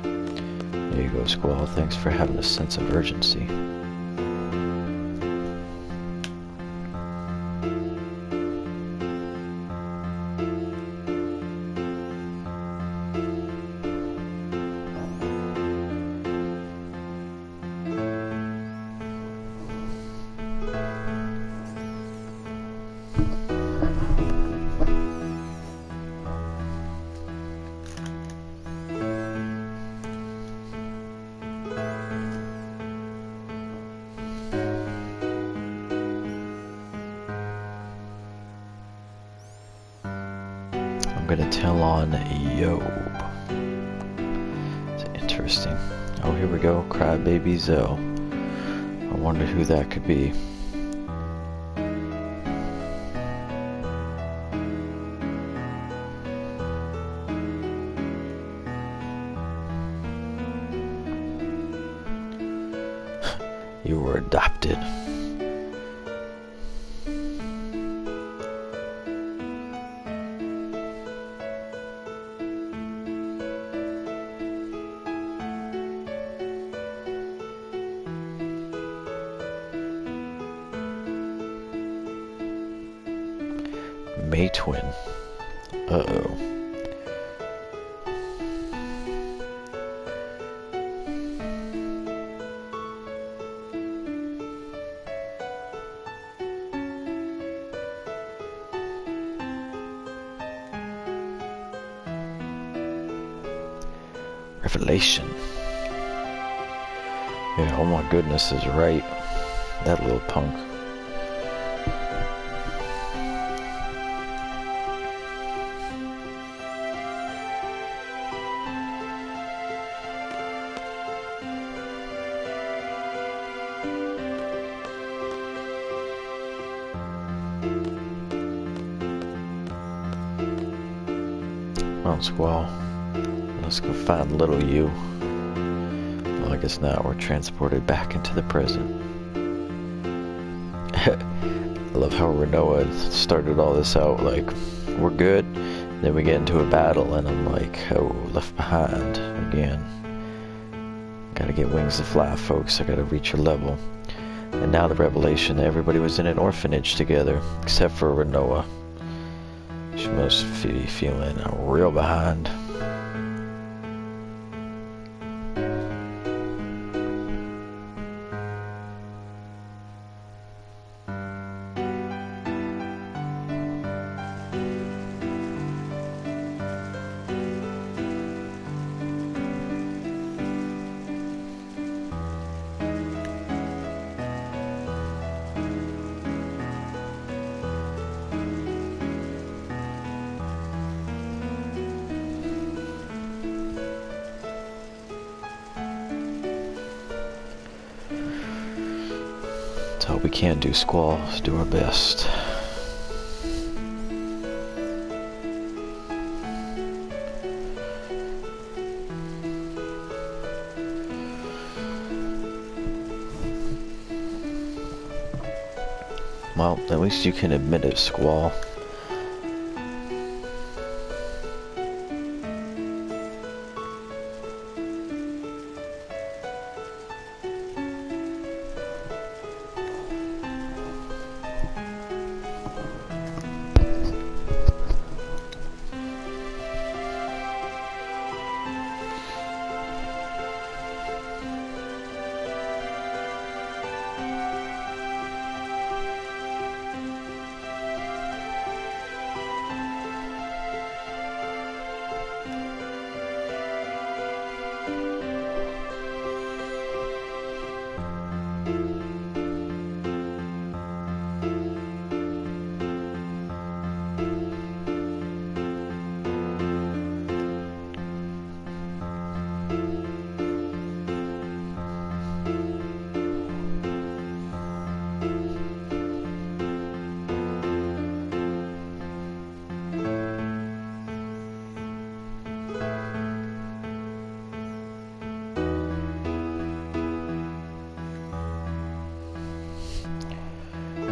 There you go, Squall. Thanks for having a sense of urgency. I'm gonna tell on Yob. Interesting. Oh, here we go. Crybaby Zell. I wonder who that could be. You were adopted. May twin. Uh-oh. Revelation. Yeah, oh my goodness, is right. That little punk. Well, Squall. Let's go find little you. Well, I guess now we're transported back into the present. I love how Renoa started all this out like, we're good. Then we get into a battle and I'm like, oh, left behind again. Gotta get wings to fly, folks. I gotta reach your level. And now the revelation that everybody was in an orphanage together, except for Renoa. She must be feeling real behind. All we can do, Squall, is do our best. Well, at least you can admit it, Squall.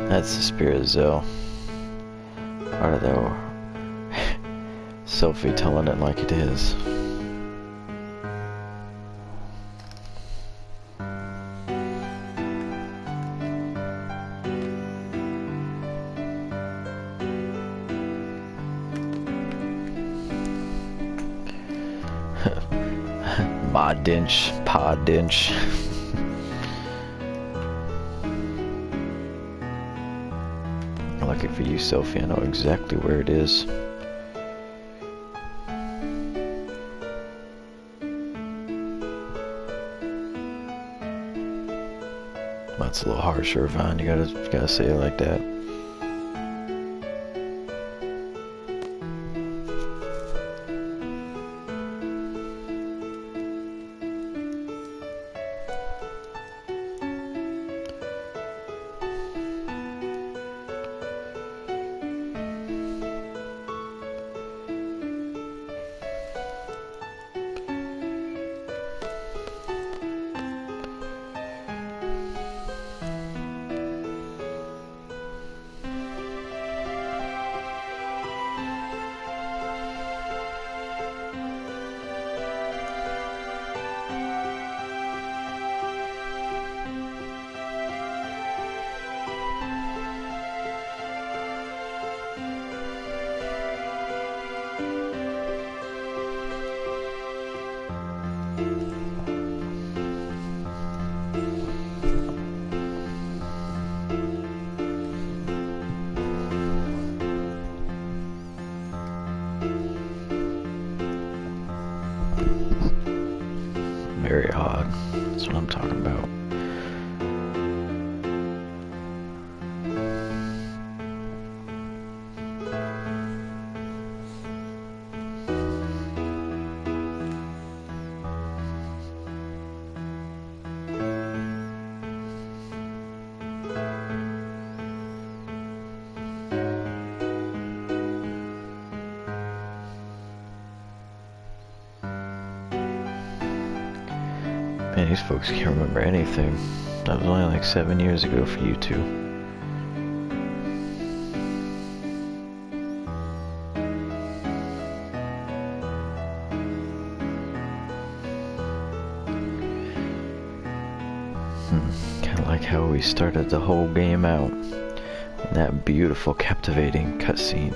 That's the spirit of Zell. Or though, Sophie telling it like it is. Ma dinch, pa dinch. Lucky for you, Sophie, I know exactly where it is. That's a little harsh, Irvine. You gotta say it like that. very odd. That's what I'm talking about. Man, these folks can't remember anything. That was only like 7 years ago for you two. Kind of like how we started the whole game out. In that beautiful, captivating cutscene.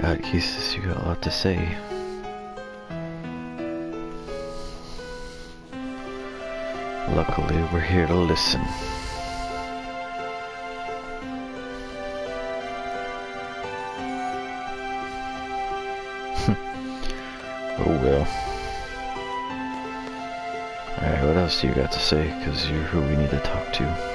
God, Jesus, you got a lot to say. Luckily, we're here to listen. Oh well. Alright, what else do you got to say? Because you're who we need to talk to.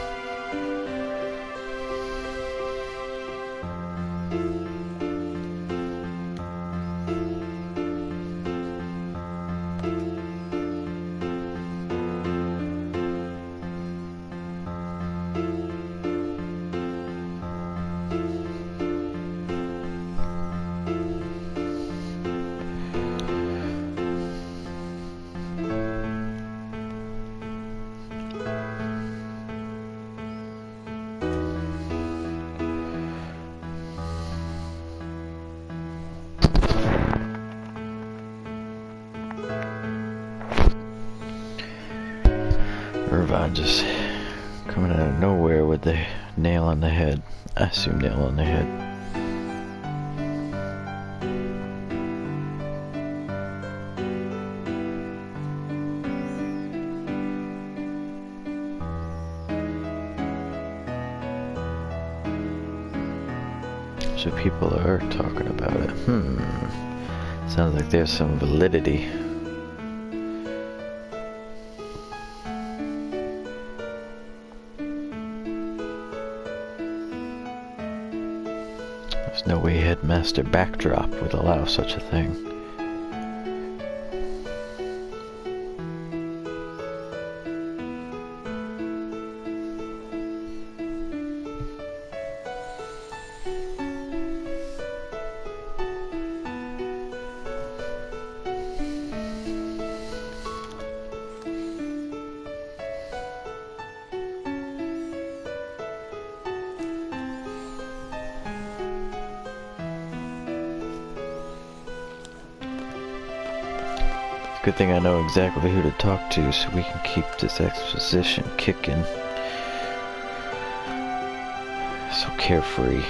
Irvine just coming out of nowhere with the nail on the head. I assume nail on the head. So people are talking about it. Sounds like there's some validity. There's no way Headmaster Backdrop would allow such a thing. Good thing I know exactly who to talk to so we can keep this exposition kicking. So carefree.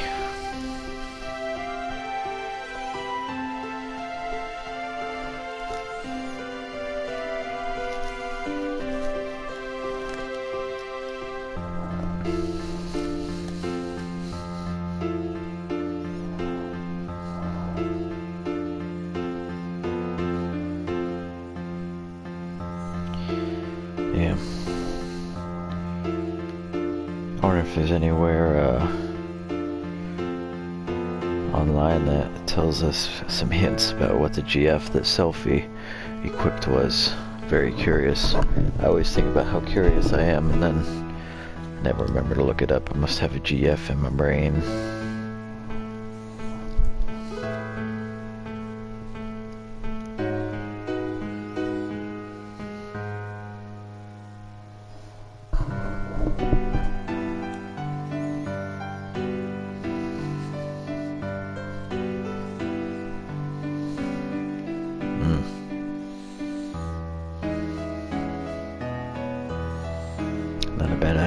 Yeah. I wonder if there's anywhere online that tells us some hints about what the GF that Selfie equipped was. Very curious. I always think about how curious I am and then I never remember to look it up. I must have a GF in my brain.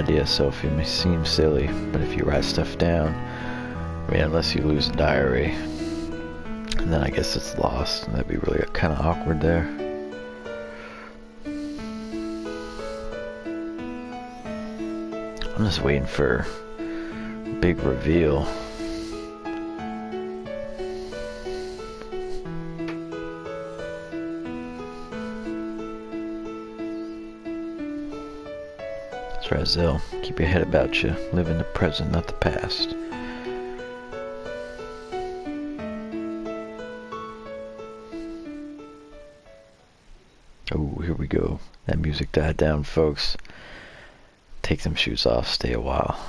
idea, Sophie. It may seem silly, but if you write stuff down, I mean, unless you lose a diary, and then I guess it's lost, and that'd be really kind of awkward there. I'm just waiting for a big reveal. That's right, Zell. Keep your head about you. Live in the present, not the past. Oh, here we go. That music died down, folks. Take them shoes off, stay a while.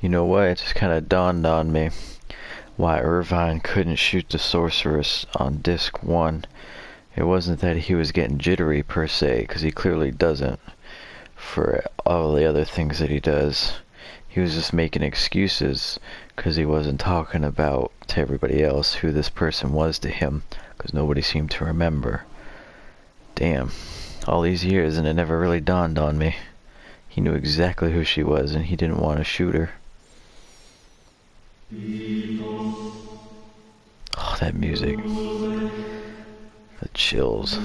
You know what? It just kind of dawned on me why Irvine couldn't shoot the sorceress on disc 1. It wasn't that he was getting jittery per se, because he clearly doesn't for all the other things that he does. He was just making excuses because he wasn't talking about to everybody else who this person was to him, because nobody seemed to remember. Damn, all these years and it never really dawned on me. He knew exactly who she was and he didn't want to shoot her. Oh, that music. The chills.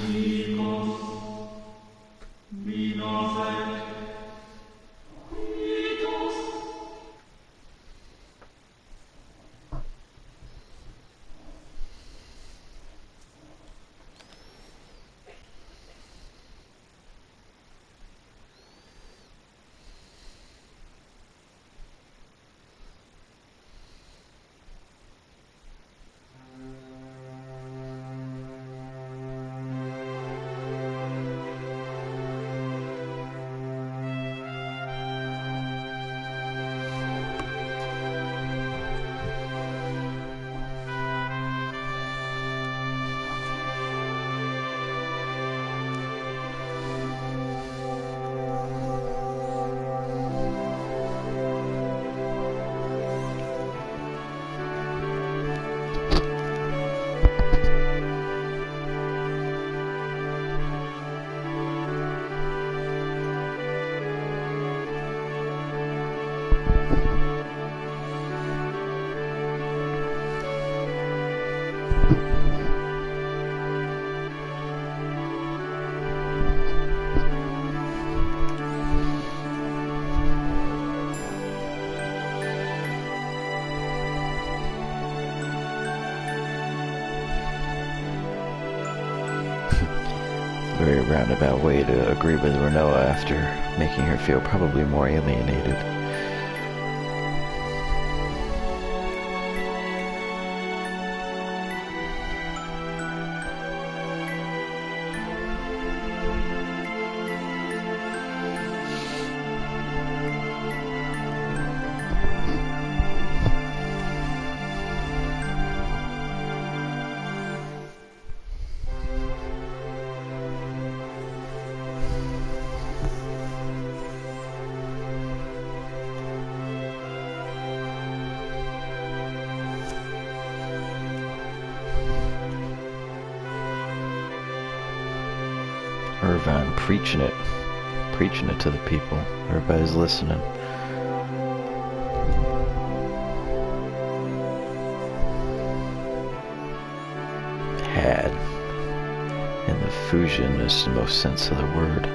Very roundabout way to agree with Renoa after making her feel probably more alienated. Irvine preaching it to the people. Everybody's listening. Had, in the fusion is the most sense of the word.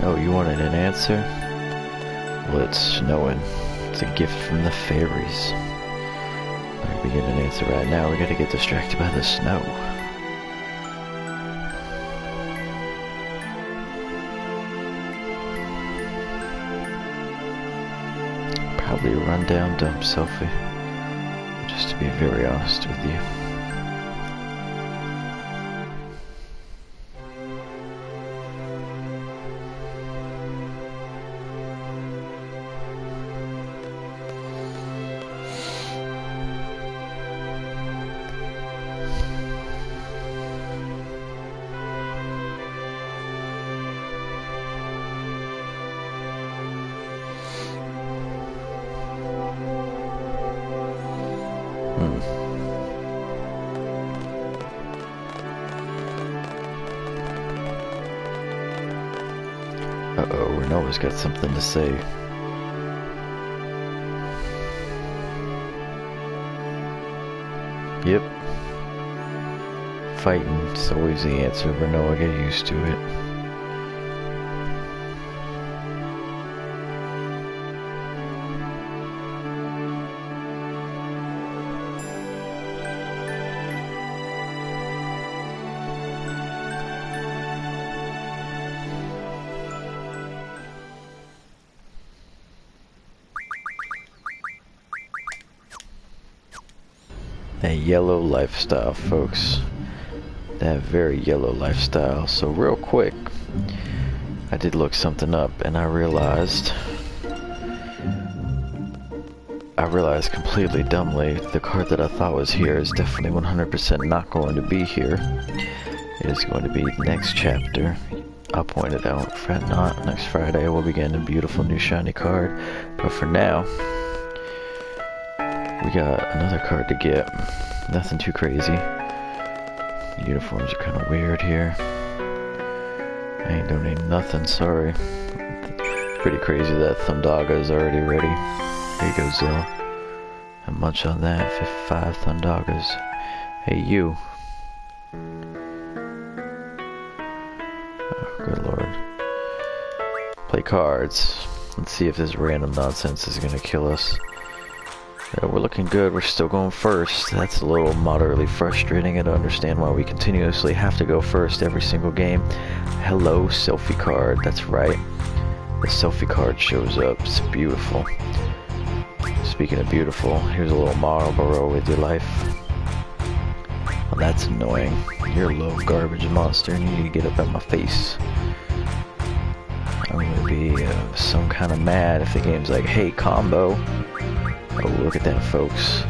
Oh, you wanted an answer? Well, it's snowing. It's a gift from the fairies. Alright, we get an answer right now. We gotta get distracted by the snow. Probably a rundown dump selfie. Just to be very honest with you. Uh-oh, Renova's got something to say. Yep. Fighting is always the answer, Renova, get used to it. That yellow lifestyle, folks. That very yellow lifestyle. So real quick, I did look something up and I realized completely dumbly the card that I thought was here is definitely 100% not going to be here. It is going to be next chapter. I'll point it out. Fret not. Next Friday we'll be getting a beautiful new shiny card. But for now, we got another card to get. Nothing too crazy. The uniforms are kind of weird here. I ain't donating nothing, sorry. Pretty crazy that Thundaga is already ready. There you go, Zill. And munch on that. 55 Thundagas. Hey, you. Oh, good lord. Play cards. Let's see if this random nonsense is gonna kill us. Yeah, we're looking good. We're still going first. That's a little moderately frustrating. I don't understand why we continuously have to go first every single game. Hello, selfie card. That's right. The selfie card shows up. It's beautiful. Speaking of beautiful, here's a little Marlboro with your life. Well, that's annoying. You're a little garbage monster and you need to get up at my face. I'm gonna be some kind of mad if the game's like, hey, combo. Oh, look at that, folks.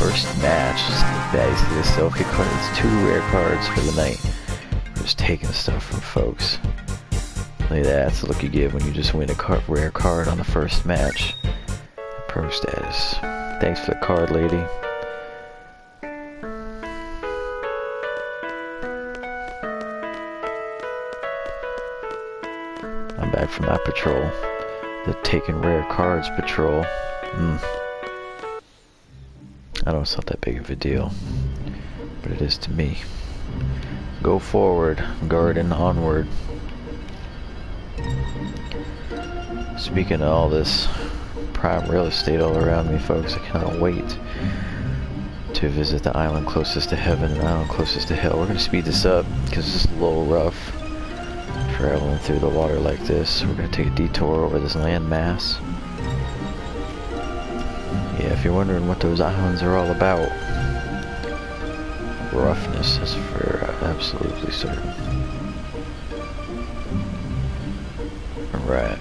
First match. Bags to the selfie card. It's 2 rare cards for the night. I'm just taking stuff from folks. Look at that. That's the look you give when you just win a rare card on the first match. Pro status. Thanks for the card, lady. I'm back from my patrol. The taking rare cards patrol. I know it's not that big of a deal, but it is to me. Go forward, garden onward. Speaking of all this prime real estate all around me, folks, I cannot wait to visit the island closest to heaven and the island closest to hell. We're going to speed this up because this is a little rough traveling through the water like this. We're going to take a detour over this landmass. Yeah, if you're wondering what those islands are all about, roughness is for absolutely certain. Alright.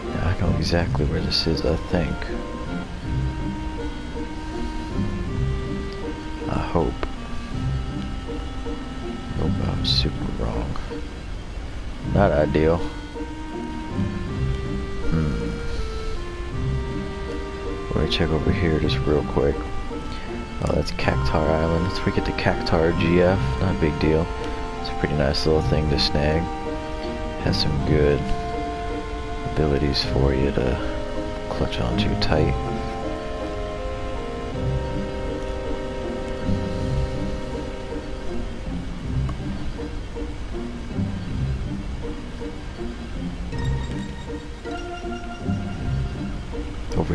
Now I know exactly where this is, I think. I hope. I'm super wrong. Not ideal. Let me check over here just real quick. Oh, that's Cactar Island. Let's get to Cactar GF. Not a big deal. It's a pretty nice little thing to snag. Has some good abilities for you to clutch onto tight.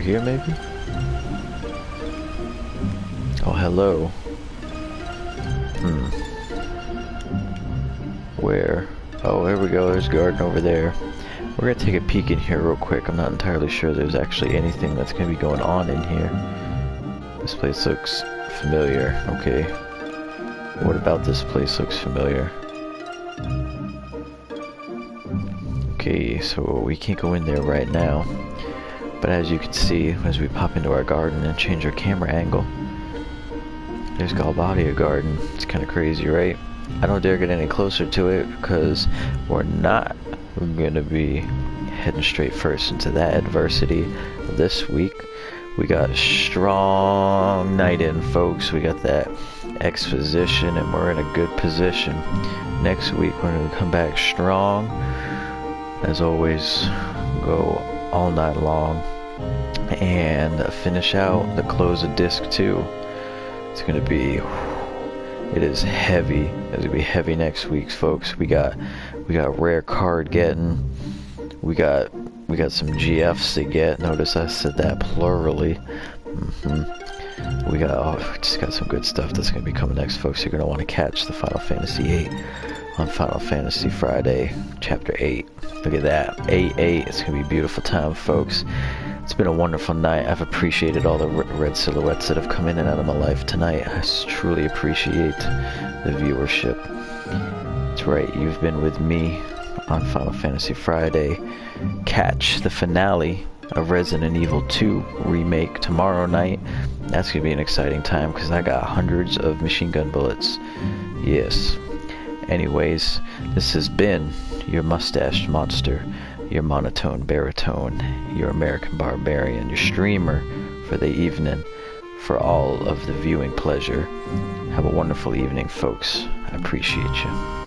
here, maybe? Oh, hello. Where? Oh, here we go. There's a garden over there. We're gonna take a peek in here real quick. I'm not entirely sure there's actually anything that's gonna be going on in here. This place looks familiar. Okay. What about this place looks familiar? Okay, so we can't go in there right now. But as you can see, as we pop into our garden and change our camera angle, there's Galbadia Garden. It's kind of crazy, right? I don't dare get any closer to it because we're not gonna be heading straight first into that adversity this week. We got strong night in, folks. We got that exposition and we're in a good position. Next week we're gonna come back strong. As always, go all night long and finish out the close of disc 2. It's gonna be, it is heavy. It's gonna be heavy next week, folks. We got rare card getting. We got some GFs to get. Notice I said that plurally. We just got some good stuff that's gonna be coming next, folks. You're gonna want to catch the Final Fantasy VIII on Final Fantasy Friday, Chapter 8. Look at that, 8-8. It's gonna be a beautiful time, folks. It's been a wonderful night. I've appreciated all the red silhouettes that have come in and out of my life tonight. I truly appreciate the viewership. That's right, you've been with me on Final Fantasy Friday. Catch the finale of Resident Evil 2 Remake tomorrow night. That's gonna be an exciting time because I got hundreds of machine gun bullets. Yes. Anyways, this has been your mustached monster, your monotone baritone, your American barbarian, your streamer for the evening, for all of the viewing pleasure. Have a wonderful evening, folks. I appreciate you.